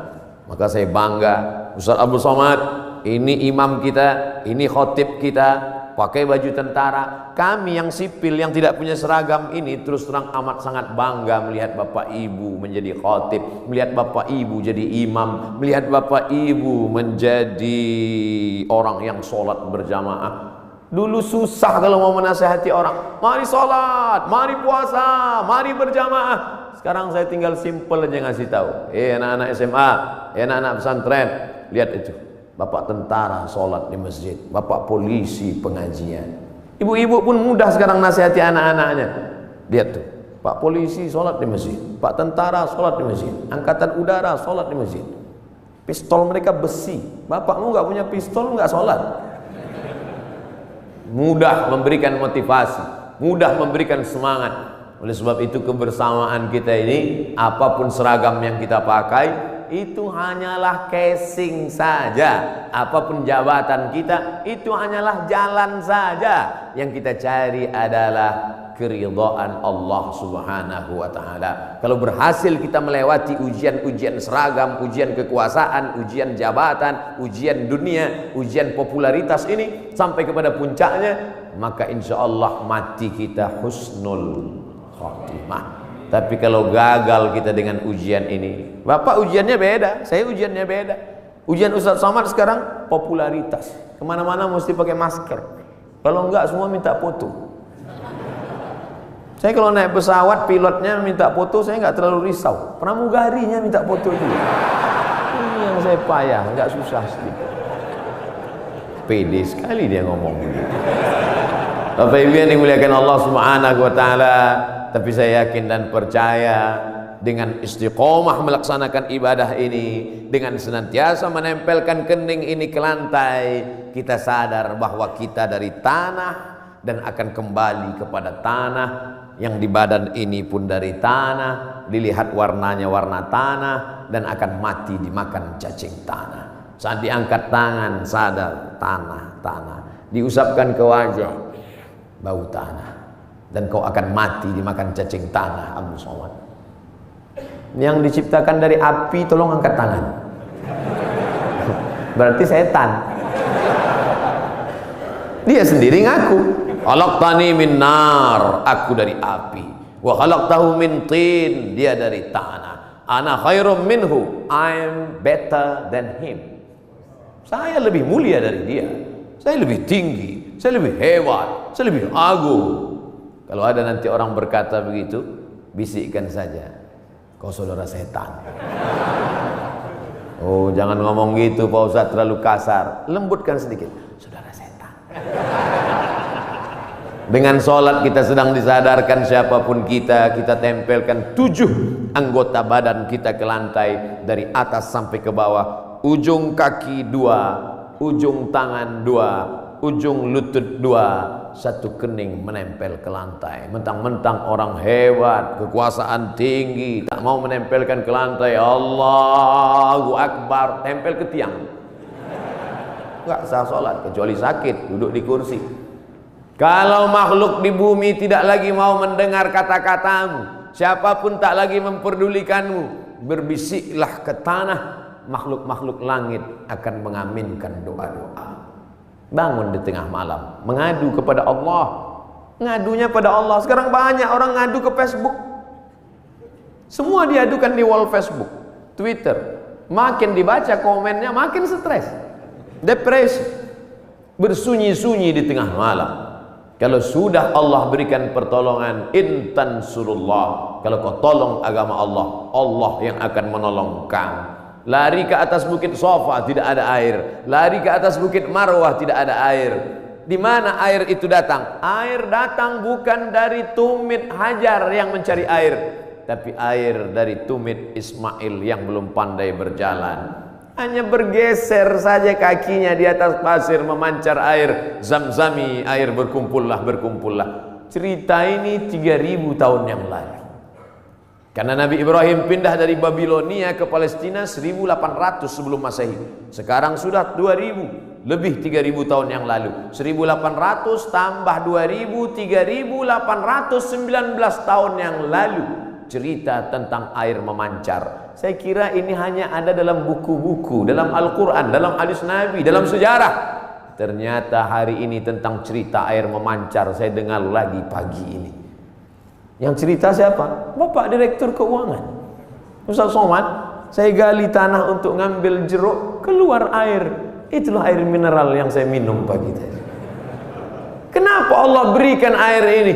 Maka saya bangga, Ustaz Abdul Somad, ini imam kita, ini khotib kita, pakai baju tentara. Kami yang sipil, yang tidak punya seragam ini, terus terang amat sangat bangga melihat Bapak Ibu menjadi khotib, melihat Bapak Ibu jadi imam, melihat Bapak Ibu menjadi orang yang sholat berjamaah. Dulu susah kalau mau menasihati orang, mari sholat, mari puasa, mari berjamaah. Sekarang saya tinggal simple aja ngasih tahu. Anak-anak SMA, anak-anak pesantren, lihat itu, bapak tentara sholat di masjid, bapak polisi pengajian. Ibu-ibu pun mudah sekarang nasihati anak-anaknya. Lihat tuh, pak polisi sholat di masjid, pak tentara sholat di masjid, angkatan udara sholat di masjid. Pistol mereka besi, bapakmu nggak punya pistol nggak sholat. Mudah memberikan motivasi, mudah memberikan semangat. Oleh sebab itu kebersamaan kita ini, apapun seragam yang kita pakai, itu hanyalah casing saja. Apapun jabatan kita, itu hanyalah jalan saja. Yang kita cari adalah keridhaan Allah Subhanahu wa ta'ala. Kalau berhasil kita melewati ujian-ujian seragam, ujian kekuasaan, ujian jabatan, ujian dunia, ujian popularitas ini sampai kepada puncaknya, maka insya Allah mati kita husnul khotimah. Tapi kalau gagal kita dengan ujian ini, Bapak ujiannya beda, saya ujiannya beda. Ujian Ustaz Somad sekarang popularitas, kemana-mana mesti pakai masker. Kalau enggak semua minta foto. Saya kalau naik pesawat, pilotnya minta foto, saya nggak terlalu risau. Pramugarinya minta foto juga. Ini yang saya payah, nggak susah sedikit. Pede sekali dia ngomong begitu. Bapak Ibu yang dimuliakan Allah Subhanahu wa ta'ala. Tapi saya yakin dan percaya dengan istiqomah melaksanakan ibadah ini, dengan senantiasa menempelkan kening ini ke lantai, kita sadar bahwa kita dari tanah dan akan kembali kepada tanah. Yang di badan ini pun dari tanah, dilihat warnanya warna tanah, dan akan mati dimakan cacing tanah. Saat diangkat tangan sadar tanah, diusapkan ke wajah bau tanah, dan kau akan mati dimakan cacing tanah. Abdul Somad yang diciptakan dari api, tolong angkat tangan. Berarti setan. Dia sendiri ngaku, khalaqtani min nar, aku dari api, wa khalaqtahu min tin, dia dari tanah. Ana khairum minhu, I'm better than him. Saya lebih mulia dari dia, saya lebih tinggi, saya lebih hebat, saya lebih agung. Kalau ada nanti orang berkata begitu, bisikkan saja, kau saudara setan. Oh, jangan ngomong gitu Pak Ustadz, terlalu kasar. Lembutkan sedikit. Saudara setan. Dengan sholat kita sedang disadarkan siapapun kita tempelkan 7 anggota badan kita ke lantai dari atas sampai ke bawah. Ujung kaki 2, ujung tangan 2, ujung lutut 2, 1 kening menempel ke lantai. Mentang-mentang orang hebat, kekuasaan tinggi, tak mau menempelkan ke lantai. Allahu Akbar, tempel ke tiang. Enggak sah sholat kecuali sakit, duduk di kursi. Kalau makhluk di bumi tidak lagi mau mendengar kata-katamu, siapapun tak lagi memperdulikanmu, berbisiklah ke tanah, makhluk-makhluk langit akan mengaminkan doa-doa. Bangun di tengah malam, mengadu kepada Allah. Ngadunya pada Allah. Sekarang banyak orang ngadu ke Facebook. Semua diadukan di wall Facebook, Twitter. Makin dibaca komennya, makin stres, depresi, bersunyi-sunyi di tengah malam. Kalau sudah Allah berikan pertolongan, intan surullah, kalau kau tolong agama Allah, Allah yang akan menolong kamu. Lari ke atas bukit Safa tidak ada air, lari ke atas bukit Marwah tidak ada air. Di mana air itu datang? Air datang bukan dari tumit Hajar yang mencari air, tapi air dari tumit Ismail yang belum pandai berjalan. Hanya bergeser saja kakinya di atas pasir, memancar air Zamzami, air berkumpullah. Cerita ini 3000 tahun yang lalu. Karena Nabi Ibrahim pindah dari Babilonia ke Palestina 1800 sebelum Masehi. Sekarang sudah 2000, lebih 3000 tahun yang lalu. 1800 tambah 2000, 3819 tahun yang lalu. Cerita tentang air memancar. Saya kira ini hanya ada dalam buku-buku, dalam Al-Quran, dalam hadis Nabi, dalam sejarah. Ternyata hari ini tentang cerita air memancar saya dengar lagi pagi ini. Yang cerita siapa? Bapak Direktur Keuangan, Ustaz Somad. Saya gali tanah untuk ngambil jeruk, keluar air. Itulah air mineral yang saya minum pagi tadi. Kenapa Allah berikan air ini?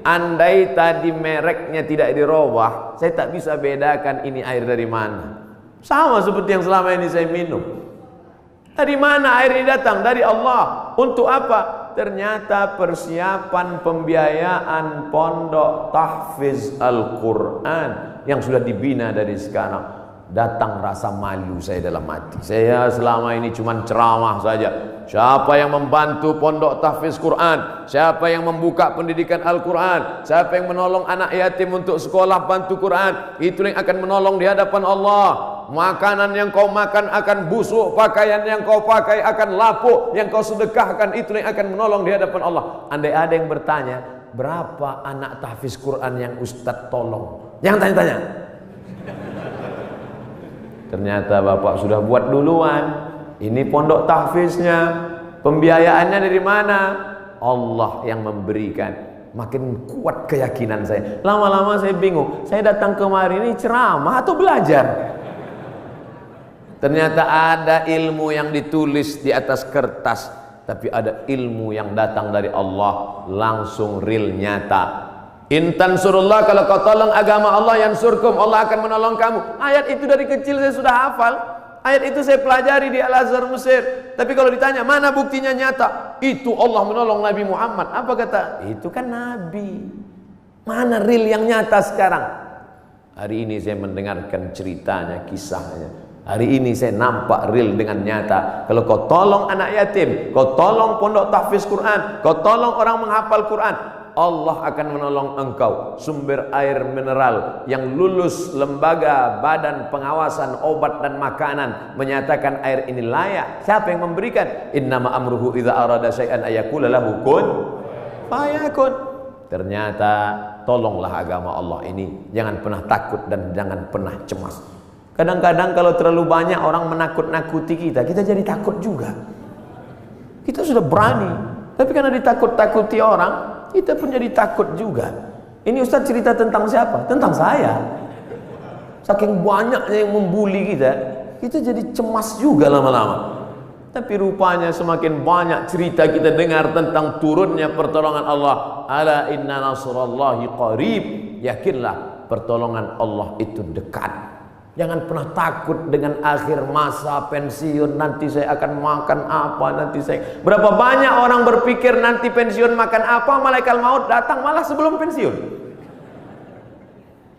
Andai tadi mereknya tidak dirubah, saya tak bisa bedakan ini air dari mana. Sama seperti yang selama ini saya minum. Dari mana air ini datang? Dari Allah. Untuk apa? Ternyata persiapan pembiayaan pondok tahfiz Al-Quran yang sudah dibina dari sekarang. Datang rasa malu saya dalam hati. Saya selama ini cuma ceramah saja. Siapa yang membantu pondok tahfiz Quran, siapa yang membuka pendidikan Al-Quran, siapa yang menolong anak yatim untuk sekolah bantu Quran, itu yang akan menolong di hadapan Allah. Makanan yang kau makan akan busuk, pakaian yang kau pakai akan lapuk, yang kau sedekahkan itu yang akan menolong di hadapan Allah. Andai ada yang bertanya, berapa anak tahfiz Quran yang Ustadz tolong? Jangan tanya-tanya. Ternyata Bapak sudah buat duluan. Ini pondok tahfiznya, pembiayaannya dari mana? Allah yang memberikan. Makin kuat keyakinan saya. Lama-lama saya bingung. Saya datang kemari ini ceramah atau belajar? Ternyata ada ilmu yang ditulis di atas kertas, tapi ada ilmu yang datang dari Allah langsung real nyata. Intan surullah, kalau kau tolong agama Allah, yansurkum, Allah akan menolong kamu. Ayat itu dari kecil saya sudah hafal. Ayat itu saya pelajari di Al-Azhar Mesir. Tapi kalau ditanya mana buktinya nyata, itu Allah menolong Nabi Muhammad. Apa kata? Itu kan Nabi. Mana real yang nyata sekarang? Hari ini saya mendengarkan ceritanya, kisahnya. Hari ini saya nampak real dengan nyata. Kalau kau tolong anak yatim, kau tolong pondok tahfiz Quran, kau tolong orang menghafal Quran, Allah akan menolong engkau. Sumber air mineral yang lulus lembaga badan pengawasan obat dan makanan menyatakan air ini layak. Siapa yang memberikan? Innama amruhu idza arada syai'an ayaqula lahu kun fayakun. Ternyata tolonglah agama Allah ini. Jangan pernah takut dan jangan pernah cemas. Kadang-kadang kalau terlalu banyak orang menakut-nakuti kita, kita jadi takut juga. Kita sudah berani, tapi karena ditakut-takuti orang, kita pun jadi takut juga. Ini Ustaz cerita tentang siapa? Tentang saya. Saking banyaknya yang membuli kita, kita jadi cemas juga lama-lama. Tapi rupanya semakin banyak cerita kita dengar tentang turunnya pertolongan Allah. Ala inna nasrallahi qarib. Yakinlah pertolongan Allah itu dekat. Jangan pernah takut dengan akhir masa pensiun, nanti saya akan makan apa, nanti saya... Berapa banyak orang berpikir nanti pensiun makan apa, malaikat maut datang malah sebelum pensiun.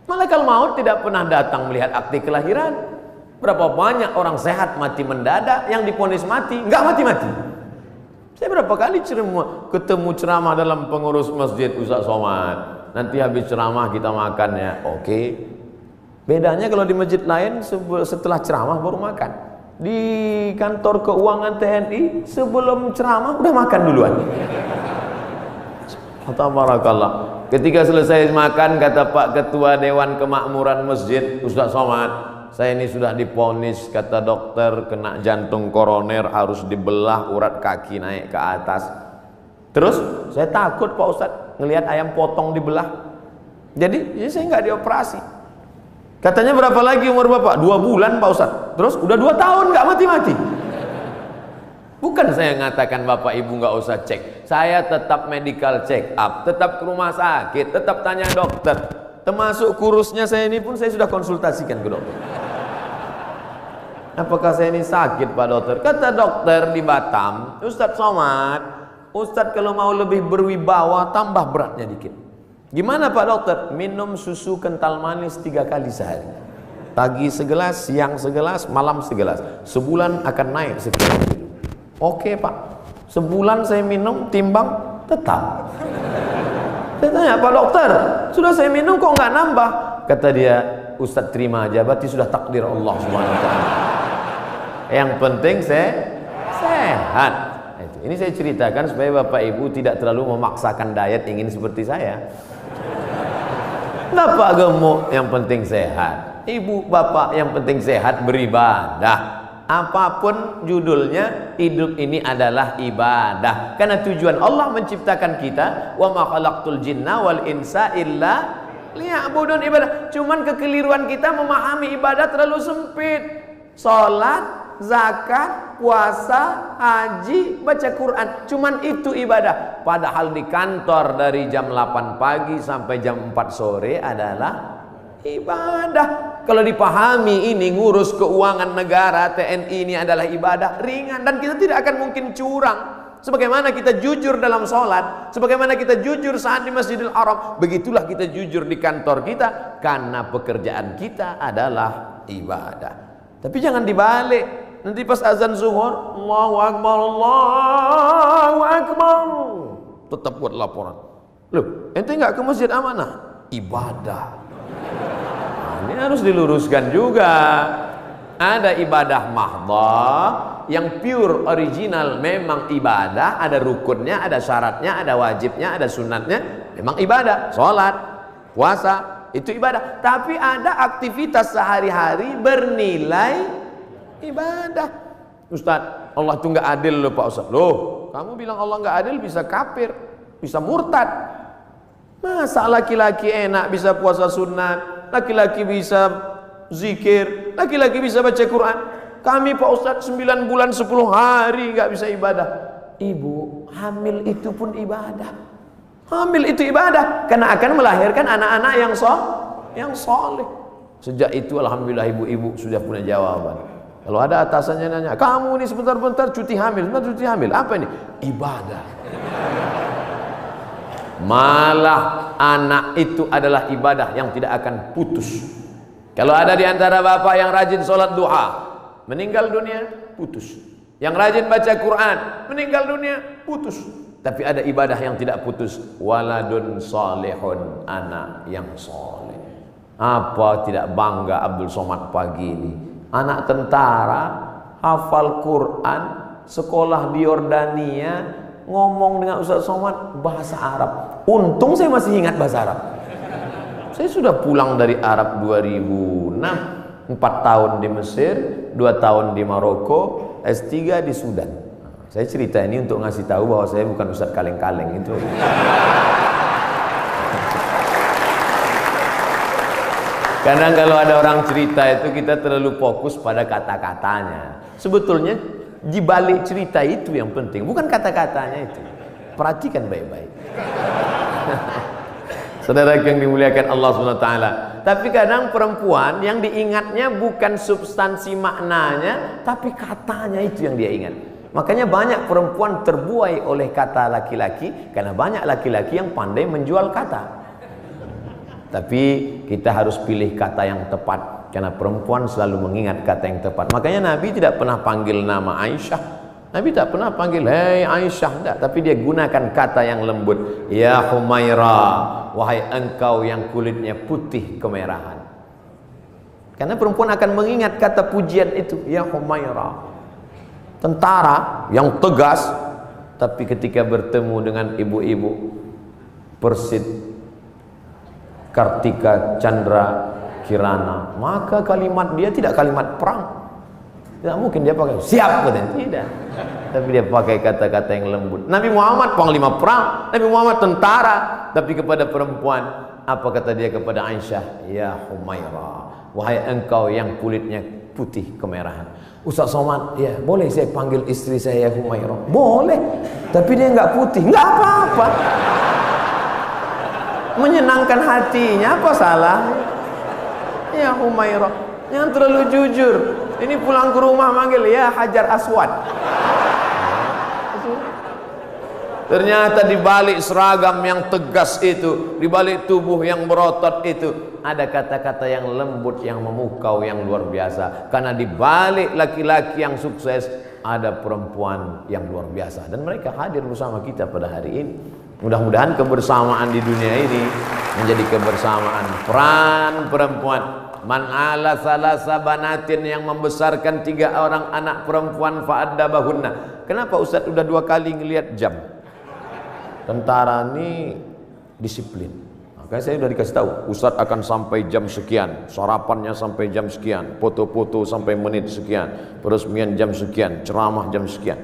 Malaikat maut tidak pernah datang melihat akte kelahiran. Berapa banyak orang sehat mati mendadak, yang divonis mati, nggak mati-mati. Saya berapa kali ketemu ceramah dalam pengurus masjid, Ustaz Somad, nanti habis ceramah kita makan ya. Oke. Bedanya kalau di masjid lain setelah ceramah baru makan. Di kantor keuangan TNI sebelum ceramah udah makan duluan. Tabarakallah. Ketika selesai makan, kata Pak Ketua Dewan Kemakmuran Masjid, Ustaz Somad, saya ini sudah divonis, kata dokter, kena jantung koroner, harus dibelah urat kaki naik ke atas. Terus saya takut Pak Ustadz ngelihat ayam potong dibelah. Jadi ya saya nggak dioperasi. Katanya berapa lagi umur Bapak? 2 bulan Pak Ustadz. Terus udah 2 tahun nggak mati-mati. Bukan saya ngatakan Bapak Ibu nggak usah cek. Saya tetap medical check up, tetap ke rumah sakit, tetap tanya dokter. Termasuk kurusnya saya ini pun saya sudah konsultasikan ke dokter. Apakah saya ini sakit Pak Dokter? Kata dokter di Batam, Ustadz Somad, Ustadz kalau mau lebih berwibawa tambah beratnya dikit. Gimana Pak Dokter? Minum susu kental manis 3 kali sehari. Pagi segelas, siang segelas, malam segelas. Sebulan akan naik sekian kilo. Oke Pak. Sebulan saya minum, timbang tetap. Saya tanya, Pak Dokter, sudah saya minum kok nggak nambah? Kata dia, Ustadz terima aja, berarti sudah takdir Allah SWT. Yang penting saya sehat. Ini saya ceritakan supaya Bapak Ibu tidak terlalu memaksakan diet ingin seperti saya. Bapak gemuk, yang penting sehat. Ibu bapak yang penting sehat, beribadah. Apapun judulnya, hidup ini adalah ibadah. Karena tujuan Allah menciptakan kita, wa ma khalaqtul jinna wal insa illa liya'budun, ibadah. Cuman kekeliruan kita memahami ibadah terlalu sempit. Salat, zakat, puasa, haji, baca Quran, cuman itu ibadah. Padahal di kantor dari jam 8 pagi sampai jam 4 sore adalah ibadah. Kalau dipahami ini, ngurus keuangan negara, TNI ini adalah ibadah ringan, dan kita tidak akan mungkin curang. Sebagaimana kita jujur dalam sholat, sebagaimana kita jujur saat di Masjidil Haram, begitulah kita jujur di kantor kita, karena pekerjaan kita adalah ibadah. Tapi jangan dibalik. Nanti pas azan zuhur, Allahu Akbar, Allahu Akbar, tetap buat laporan. Loh, ente nggak ke masjid amanah? Ibadah. Ini harus diluruskan juga. Ada ibadah mahdhah yang pure original, memang ibadah, ada rukunnya, ada syaratnya, ada wajibnya, ada sunatnya, memang ibadah. Sholat, puasa, itu ibadah. Tapi ada aktivitas sehari-hari bernilai ibadah. Ustaz, Allah itu nggak adil loh Pak Ustaz. Loh, kamu bilang Allah nggak adil, bisa kafir, bisa murtad. Masa laki-laki enak bisa puasa sunat, laki-laki bisa zikir, laki-laki bisa baca Quran. Kami Pak Ustaz 9 bulan 10 hari nggak bisa ibadah. Ibu, hamil itu pun ibadah. Hamil itu ibadah, karena akan melahirkan anak-anak yang soleh. Sejak itu alhamdulillah ibu-ibu sudah punya jawaban. Kalau ada atasannya nanya, kamu ini sebentar-bentar cuti hamil, apa ini? Ibadah. Malah anak itu adalah ibadah yang tidak akan putus. Kalau ada di antara bapak yang rajin sholat duha, meninggal dunia, putus. Yang rajin baca Quran, meninggal dunia, putus. Tapi ada ibadah yang tidak putus. Waladun salihun, anak yang soleh. Apa tidak bangga Abdul Somad pagi ini? Anak tentara, hafal Quran, sekolah di Yordania, ngomong dengan Ustaz Somad bahasa Arab. Untung saya masih ingat bahasa Arab. Saya sudah pulang dari Arab 2006, 4 tahun di Mesir, 2 tahun di Maroko, S3 di Sudan. Saya cerita ini untuk ngasih tahu bahwa saya bukan Ustaz kaleng-kaleng itu. Kadang kalau ada orang cerita itu kita terlalu fokus pada kata-katanya. Sebetulnya di balik cerita itu yang penting, bukan kata-katanya itu. Perhatikan baik-baik. Saudara yang dimuliakan Allah SWT. Tapi kadang perempuan yang diingatnya bukan substansi maknanya, tapi katanya itu yang dia ingat. Makanya banyak perempuan terbuai oleh kata laki-laki, karena banyak laki-laki yang pandai menjual kata. Tapi kita harus pilih kata yang tepat, karena perempuan selalu mengingat kata yang tepat. Makanya Nabi tidak pernah panggil nama Aisyah. Nabi tak pernah panggil hei Aisyah, tidak. Tapi dia gunakan kata yang lembut. Ya Humaira, wahai engkau yang kulitnya putih kemerahan. Karena perempuan akan mengingat kata pujian itu. Ya Humaira, tentara yang tegas, tapi ketika bertemu dengan ibu-ibu Persid, Kartika Chandra Kirana, maka kalimat dia tidak kalimat perang. Tidak mungkin dia pakai siap, tidak. Tapi dia pakai kata-kata yang lembut. Nabi Muhammad panglima perang, Nabi Muhammad tentara, tapi kepada perempuan apa kata dia kepada Aisyah? Ya Humaira, wahai engkau yang kulitnya putih kemerahan. Ustaz Somad, ya boleh saya panggil istri saya Humaira? Boleh, tapi dia nggak putih, nggak apa-apa. Menyenangkan hatinya, apa salah? Ya Humaira, jangan terlalu jujur. Ini pulang ke rumah manggil ya Hajar Aswad. Ternyata di balik seragam yang tegas itu, di balik tubuh yang berotot itu, ada kata-kata yang lembut, yang memukau, yang luar biasa. Karena di balik laki-laki yang sukses ada perempuan yang luar biasa, dan mereka hadir bersama kita pada hari ini. Mudah-mudahan kebersamaan di dunia ini menjadi kebersamaan peran perempuan. Man ala salasa banatin, yang membesarkan 3 orang anak perempuan fa'addabahunna. Kenapa Ustaz udah 2 kali ngelihat jam? Tentara ini disiplin. Makanya saya udah dikasih tahu, Ustaz akan sampai jam sekian, sarapannya sampai jam sekian, foto-foto sampai menit sekian, peresmian jam sekian, ceramah jam sekian.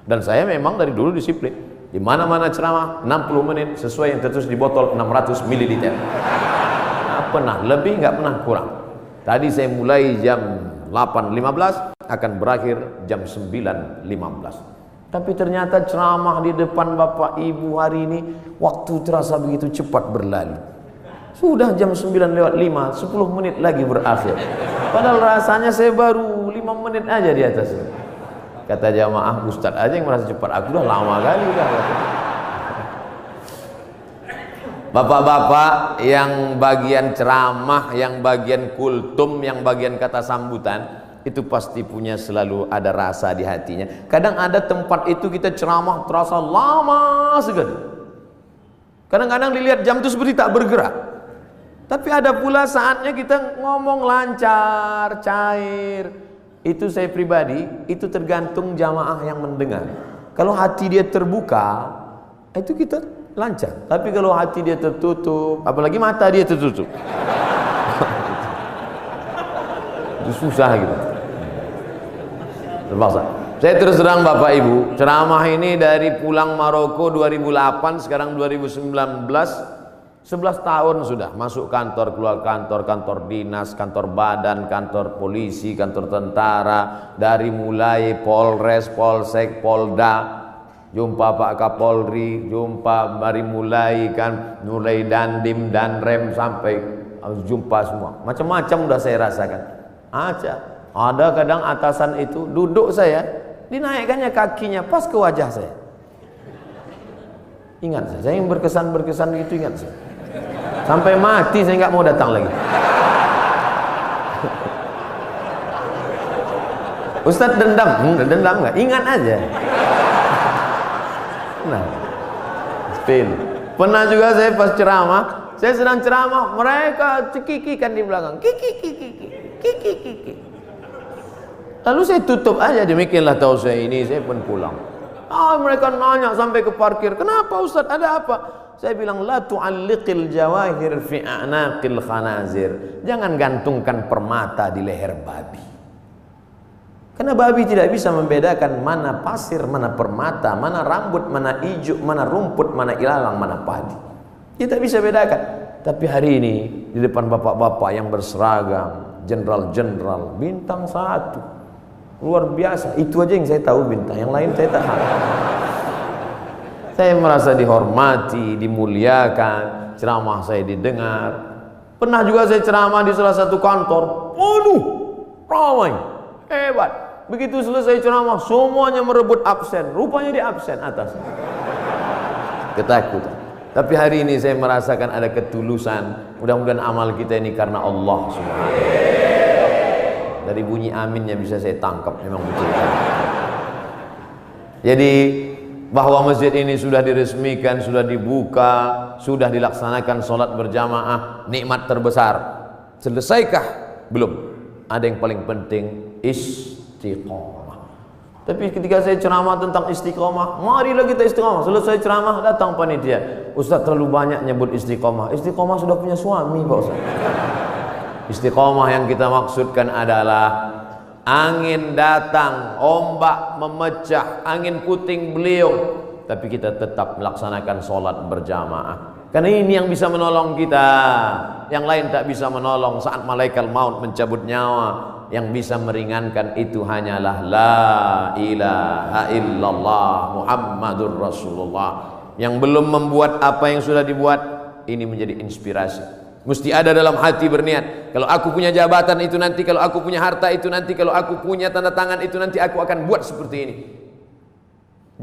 Dan saya memang dari dulu disiplin. Di mana-mana ceramah 60 menit sesuai yang tertulis di botol 600 ml. Nggak pernah lebih, nggak pernah kurang. Tadi saya mulai jam 8.15, akan berakhir jam 9.15. Tapi ternyata ceramah di depan Bapak Ibu hari ini, waktu terasa begitu cepat berlalu. Sudah jam 9:05, 10 menit lagi berakhir. Padahal rasanya saya baru 5 menit aja di atas. Kata jamaah, Ustadz aja yang merasa cepat, aku udah lama kali udah. Bapak-bapak yang bagian ceramah, yang bagian kultum, yang bagian kata sambutan, itu pasti punya selalu ada rasa di hatinya. Kadang ada tempat itu kita ceramah terasa lama sekali. Kadang-kadang dilihat jam itu seperti tak bergerak. Tapi ada pula saatnya kita ngomong lancar, cair. Itu saya pribadi, itu tergantung jamaah yang mendengar. Kalau hati dia terbuka, itu kita lancar. Tapi kalau hati dia tertutup, apalagi mata dia tertutup, itu susah gitu. Terpaksa. Saya terus terang Bapak Ibu, ceramah ini dari pulang Maroko 2008, sekarang 2019, 11 tahun sudah masuk kantor, keluar kantor, kantor dinas, kantor badan, kantor polisi, kantor tentara, dari mulai Polres, Polsek, Polda, jumpa Pak Kapolri, jumpa dari mulai kan, mulai Dandim, Danrem sampai jumpa semua. Macam-macam udah saya rasakan. Ada kadang atasan itu duduk saya, dinaikkannya kakinya pas ke wajah saya. Ingat saya yang berkesan itu, ingat saya. Sampai mati saya nggak mau datang lagi. Ustadz dendam, dendam nggak? Ingat aja. Nah, spin. Pernah juga saya pas ceramah, saya sedang ceramah, mereka cekikikan di belakang, kiki. Lalu saya tutup aja, demikianlah tahu saya ini, saya pun pulang. Mereka nanya sampai ke parkir, kenapa Ustadz, ada apa? Saya bilang, la tu'alliqil jawahir fi a'naqil khanazir. Jangan gantungkan permata di leher babi. Karena babi tidak bisa membedakan mana pasir, mana permata, mana rambut, mana ijuk, mana rumput, mana ilalang, mana padi. Dia tak bisa bedakan. Tapi hari ini di depan bapak-bapak yang berseragam, jenderal-jenderal, bintang 1, luar biasa. Itu aja yang saya tahu bintang, yang lain saya tak tahu. Saya merasa dihormati, dimuliakan, ceramah saya didengar. Pernah juga saya ceramah di salah satu kantor, waduh, ramai, hebat. Begitu selesai ceramah, semuanya merebut absen. Rupanya di absen atas. Ketakutan. Tapi hari ini saya merasakan ada ketulusan. Mudah-mudahan amal kita ini karena Allah Subhanahu. Dari bunyi aminnya bisa saya tangkap memang betul. Jadi bahwa masjid ini sudah diresmikan, sudah dibuka, sudah dilaksanakan sholat berjamaah, nikmat terbesar. Selesaikah? Belum. Ada yang paling penting, istiqomah. Tapi ketika saya ceramah tentang istiqomah, marilah kita istiqomah. Selesai ceramah, datang panitia. Ustaz terlalu banyak nyebut istiqomah. Istiqomah sudah punya suami Pak Ustaz. Istiqomah yang kita maksudkan adalah angin datang, ombak memecah, angin puting beliung, tapi kita tetap melaksanakan sholat berjamaah. Karena ini yang bisa menolong kita. Yang lain tak bisa menolong saat malaikat maut mencabut nyawa. Yang bisa meringankan itu hanyalah la ilaha illallah Muhammadur Rasulullah. Yang belum membuat apa yang sudah dibuat, ini menjadi inspirasi. Mesti ada dalam hati berniat, kalau aku punya jabatan itu nanti, kalau aku punya harta itu nanti, kalau aku punya tanda tangan itu nanti, aku akan buat seperti ini.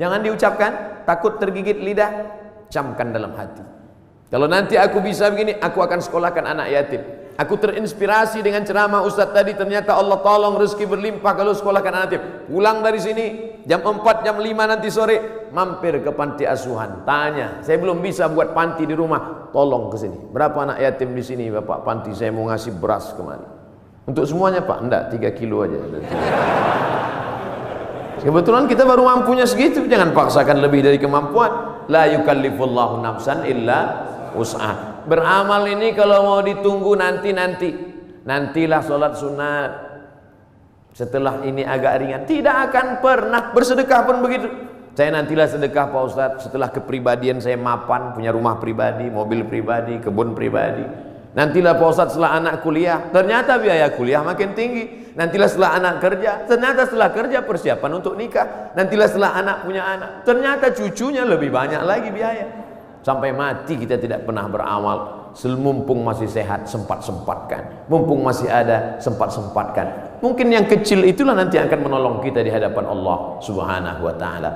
Jangan diucapkan, takut tergigit lidah, camkan dalam hati. Kalau nanti aku bisa begini, aku akan sekolahkan anak yatim. Aku terinspirasi dengan ceramah Ustadz tadi, ternyata Allah tolong rezeki berlimpah kalau sekolahkan anak yatim. Pulang dari sini jam 4, jam 5 nanti sore, mampir ke panti asuhan, tanya, saya belum bisa buat panti di rumah, tolong ke sini. Berapa anak yatim di sini Bapak panti, saya mau ngasih beras kemari. Untuk semuanya Pak? Enggak, 3 kilo aja. Kebetulan kita baru mampunya segitu, jangan paksakan lebih dari kemampuan. La yukallifullahu nafsan illa wus'ah. Beramal ini kalau mau ditunggu nantilah sholat sunat, setelah ini agak ringan, tidak akan pernah. Bersedekah pun begitu. Saya nantilah sedekah Pak Ustadz setelah kepribadian saya mapan, punya rumah pribadi, mobil pribadi, kebun pribadi. Nantilah Pak Ustadz setelah anak kuliah, ternyata biaya kuliah makin tinggi. Nantilah setelah anak kerja, ternyata setelah kerja persiapan untuk nikah. Nantilah setelah anak punya anak, ternyata cucunya lebih banyak lagi biaya. Sampai mati kita tidak pernah beramal. Mumpung masih sehat, sempat-sempatkan. Mumpung masih ada, sempat-sempatkan. Mungkin yang kecil itulah nanti akan menolong kita di hadapan Allah Subhanahu wa ta'ala.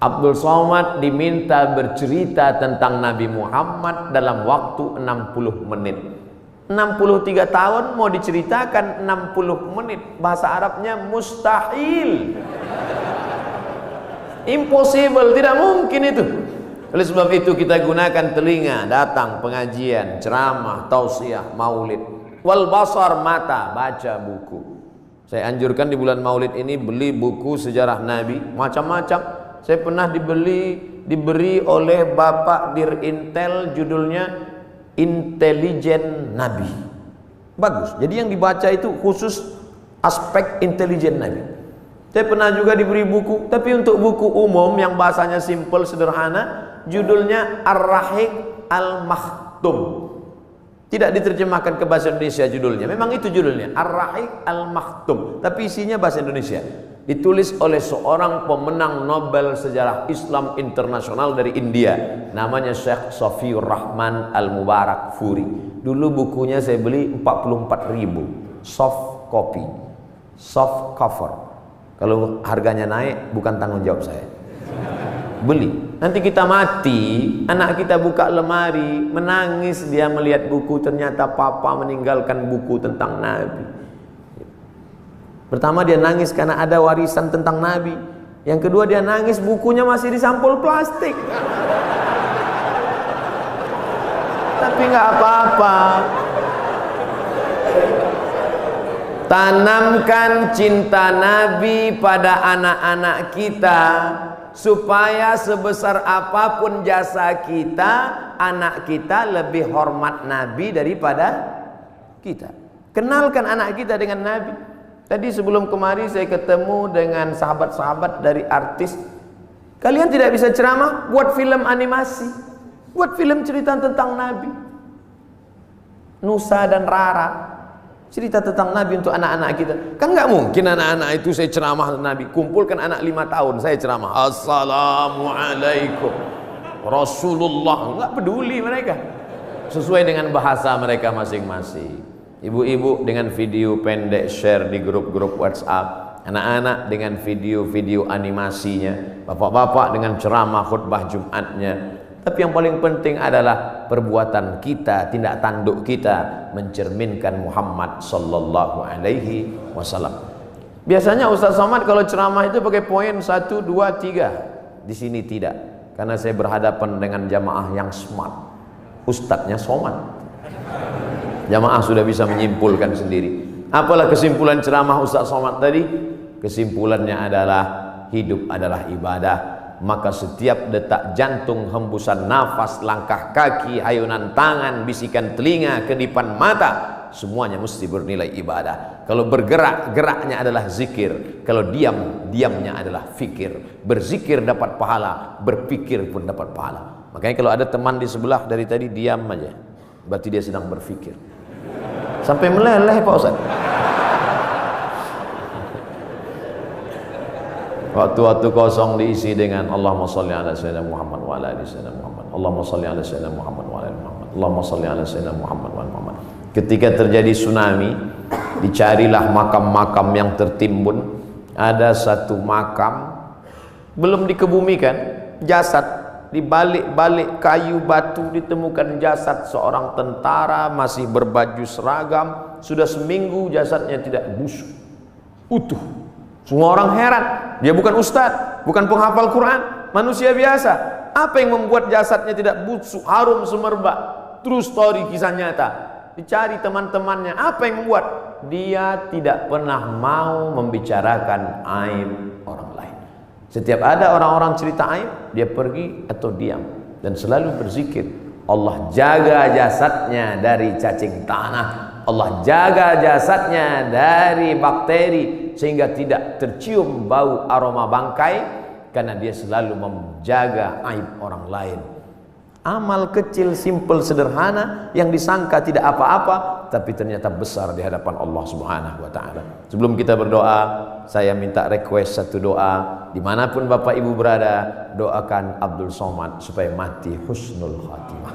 Abdul Somad diminta bercerita tentang Nabi Muhammad dalam waktu 60 menit. 63 tahun mau diceritakan 60 menit. Bahasa Arabnya mustahil. Impossible, tidak mungkin itu. Oleh sebab itu kita gunakan telinga, datang pengajian, ceramah, tausiah, maulid. Wal basar, mata, baca buku. Saya anjurkan di bulan maulid ini beli buku sejarah Nabi, macam-macam. Saya pernah diberi oleh Bapak Dirintel, judulnya Intelijen Nabi. Bagus. Jadi yang dibaca itu khusus aspek intelijen Nabi. Saya pernah juga diberi buku, tapi untuk buku umum yang bahasanya simple, sederhana, judulnya Ar-Rahiq Al-Makhtum. Tidak diterjemahkan ke bahasa Indonesia judulnya. Memang itu judulnya, Ar-Rahiq Al-Makhtum, tapi isinya bahasa Indonesia. Ditulis oleh seorang pemenang Nobel Sejarah Islam Internasional dari India, namanya Syekh Safiur Rahman Al-Mubarak Furi. Dulu bukunya saya beli 44.000, soft copy, soft cover. Kalau harganya naik bukan tanggung jawab saya. Beli. Nanti kita mati, anak kita buka lemari, menangis dia melihat buku, ternyata papa meninggalkan buku tentang Nabi. Pertama dia nangis karena ada warisan tentang Nabi. Yang kedua dia nangis bukunya masih di sampul plastik. Tapi nggak apa-apa. Tanamkan cinta Nabi pada anak-anak kita, supaya sebesar apapun jasa kita, anak kita lebih hormat Nabi daripada kita. Kenalkan anak kita dengan Nabi. Tadi sebelum kemari saya ketemu dengan sahabat-sahabat dari artis. Kalian tidak bisa ceramah, buat film animasi, buat film cerita tentang Nabi. Nusa dan Rara, cerita tentang Nabi untuk anak-anak kita. Kan nggak mungkin anak-anak itu saya ceramah Nabi. Kumpulkan anak 5 tahun, saya ceramah Assalamualaikum. Rasulullah, nggak peduli mereka, sesuai dengan bahasa mereka masing-masing. Ibu-ibu dengan video pendek share di grup-grup WhatsApp, anak-anak dengan video-video animasinya, bapak-bapak dengan ceramah khutbah Jumatnya. Tapi yang paling penting adalah perbuatan kita, tindak tanduk kita mencerminkan Muhammad sallallahu alaihi wasallam. Biasanya Ustaz Somad kalau ceramah itu pakai poin 1, 2, 3. Di sini tidak, karena saya berhadapan dengan jamaah yang smart. Ustadznya Somad. Jamaah sudah bisa menyimpulkan sendiri. Apalah kesimpulan ceramah Ustaz Somad tadi? Kesimpulannya adalah hidup adalah ibadah. Maka setiap detak jantung, hembusan nafas, langkah kaki, ayunan tangan, bisikan telinga, kedipan mata, semuanya mesti bernilai ibadah. Kalau bergerak, geraknya adalah zikir. Kalau diam, diamnya adalah fikir. Berzikir dapat pahala, berpikir pun dapat pahala. Makanya kalau ada teman di sebelah dari tadi diam aja, berarti dia sedang berfikir. Sampai meleleh Pak Ustaz. Waktu-waktu kosong diisi dengan Allahumma sholli ala sayyidina Muhammad wa ala ali sayyidina Muhammad. Allahumma sholli ala sayyidina Muhammad wa ala ali Muhammad. Allahumma sholli ala sayyidina Muhammad wa ala Muhammad. Ketika terjadi tsunami, dicarilah makam-makam yang tertimbun. Ada satu makam belum dikebumikan, jasad di balik-balik kayu batu ditemukan jasad seorang tentara masih berbaju seragam. Sudah seminggu jasadnya tidak busuk, utuh. Semua orang heran, dia bukan ustadz, bukan penghafal Quran, manusia biasa. Apa yang membuat jasadnya tidak busuk, harum semerbak? True story, kisah nyata. Dicari teman-temannya, apa yang membuat? Dia tidak pernah mau membicarakan aib orang lain. Setiap ada orang-orang cerita aib, dia pergi atau diam dan selalu berzikir. Allah jaga jasadnya dari cacing tanah, Allah jaga jasadnya dari bakteri sehingga tidak tercium bau aroma bangkai, karena dia selalu menjaga aib orang lain. Amal kecil, simple, sederhana yang disangka tidak apa-apa tapi ternyata besar di hadapan Allah Subhanahu wa taala. Sebelum kita berdoa, saya minta request satu doa. Dimanapun Bapak Ibu berada, doakan Abdul Somad supaya mati husnul khatimah.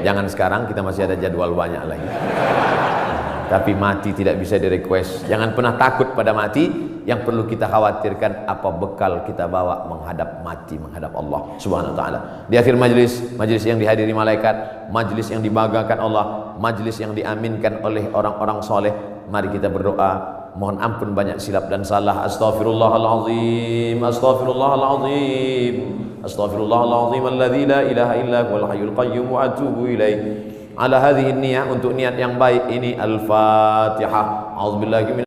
Jangan sekarang, kita masih ada jadwal banyak lagi. Tapi mati tidak bisa direquest. Jangan pernah takut pada mati. Yang perlu kita khawatirkan apa bekal kita bawa menghadap mati, menghadap Allah Subhanahu wa taala. Di akhir majlis, majlis yang dihadiri malaikat, majlis yang dibanggakan Allah, majlis yang diaminkan oleh orang-orang soleh, mari kita berdoa. Mohon ampun banyak silap dan salah. Astaghfirullahalazim, astaghfirullahalazim, astaghfirullahalazim alladzi la ilaha illa huwal hayyul qayyum wa atubu ilaih. Ala hadhihi niyyah, untuk niat yang baik ini. Al-Fatihah. A'udzubillahi min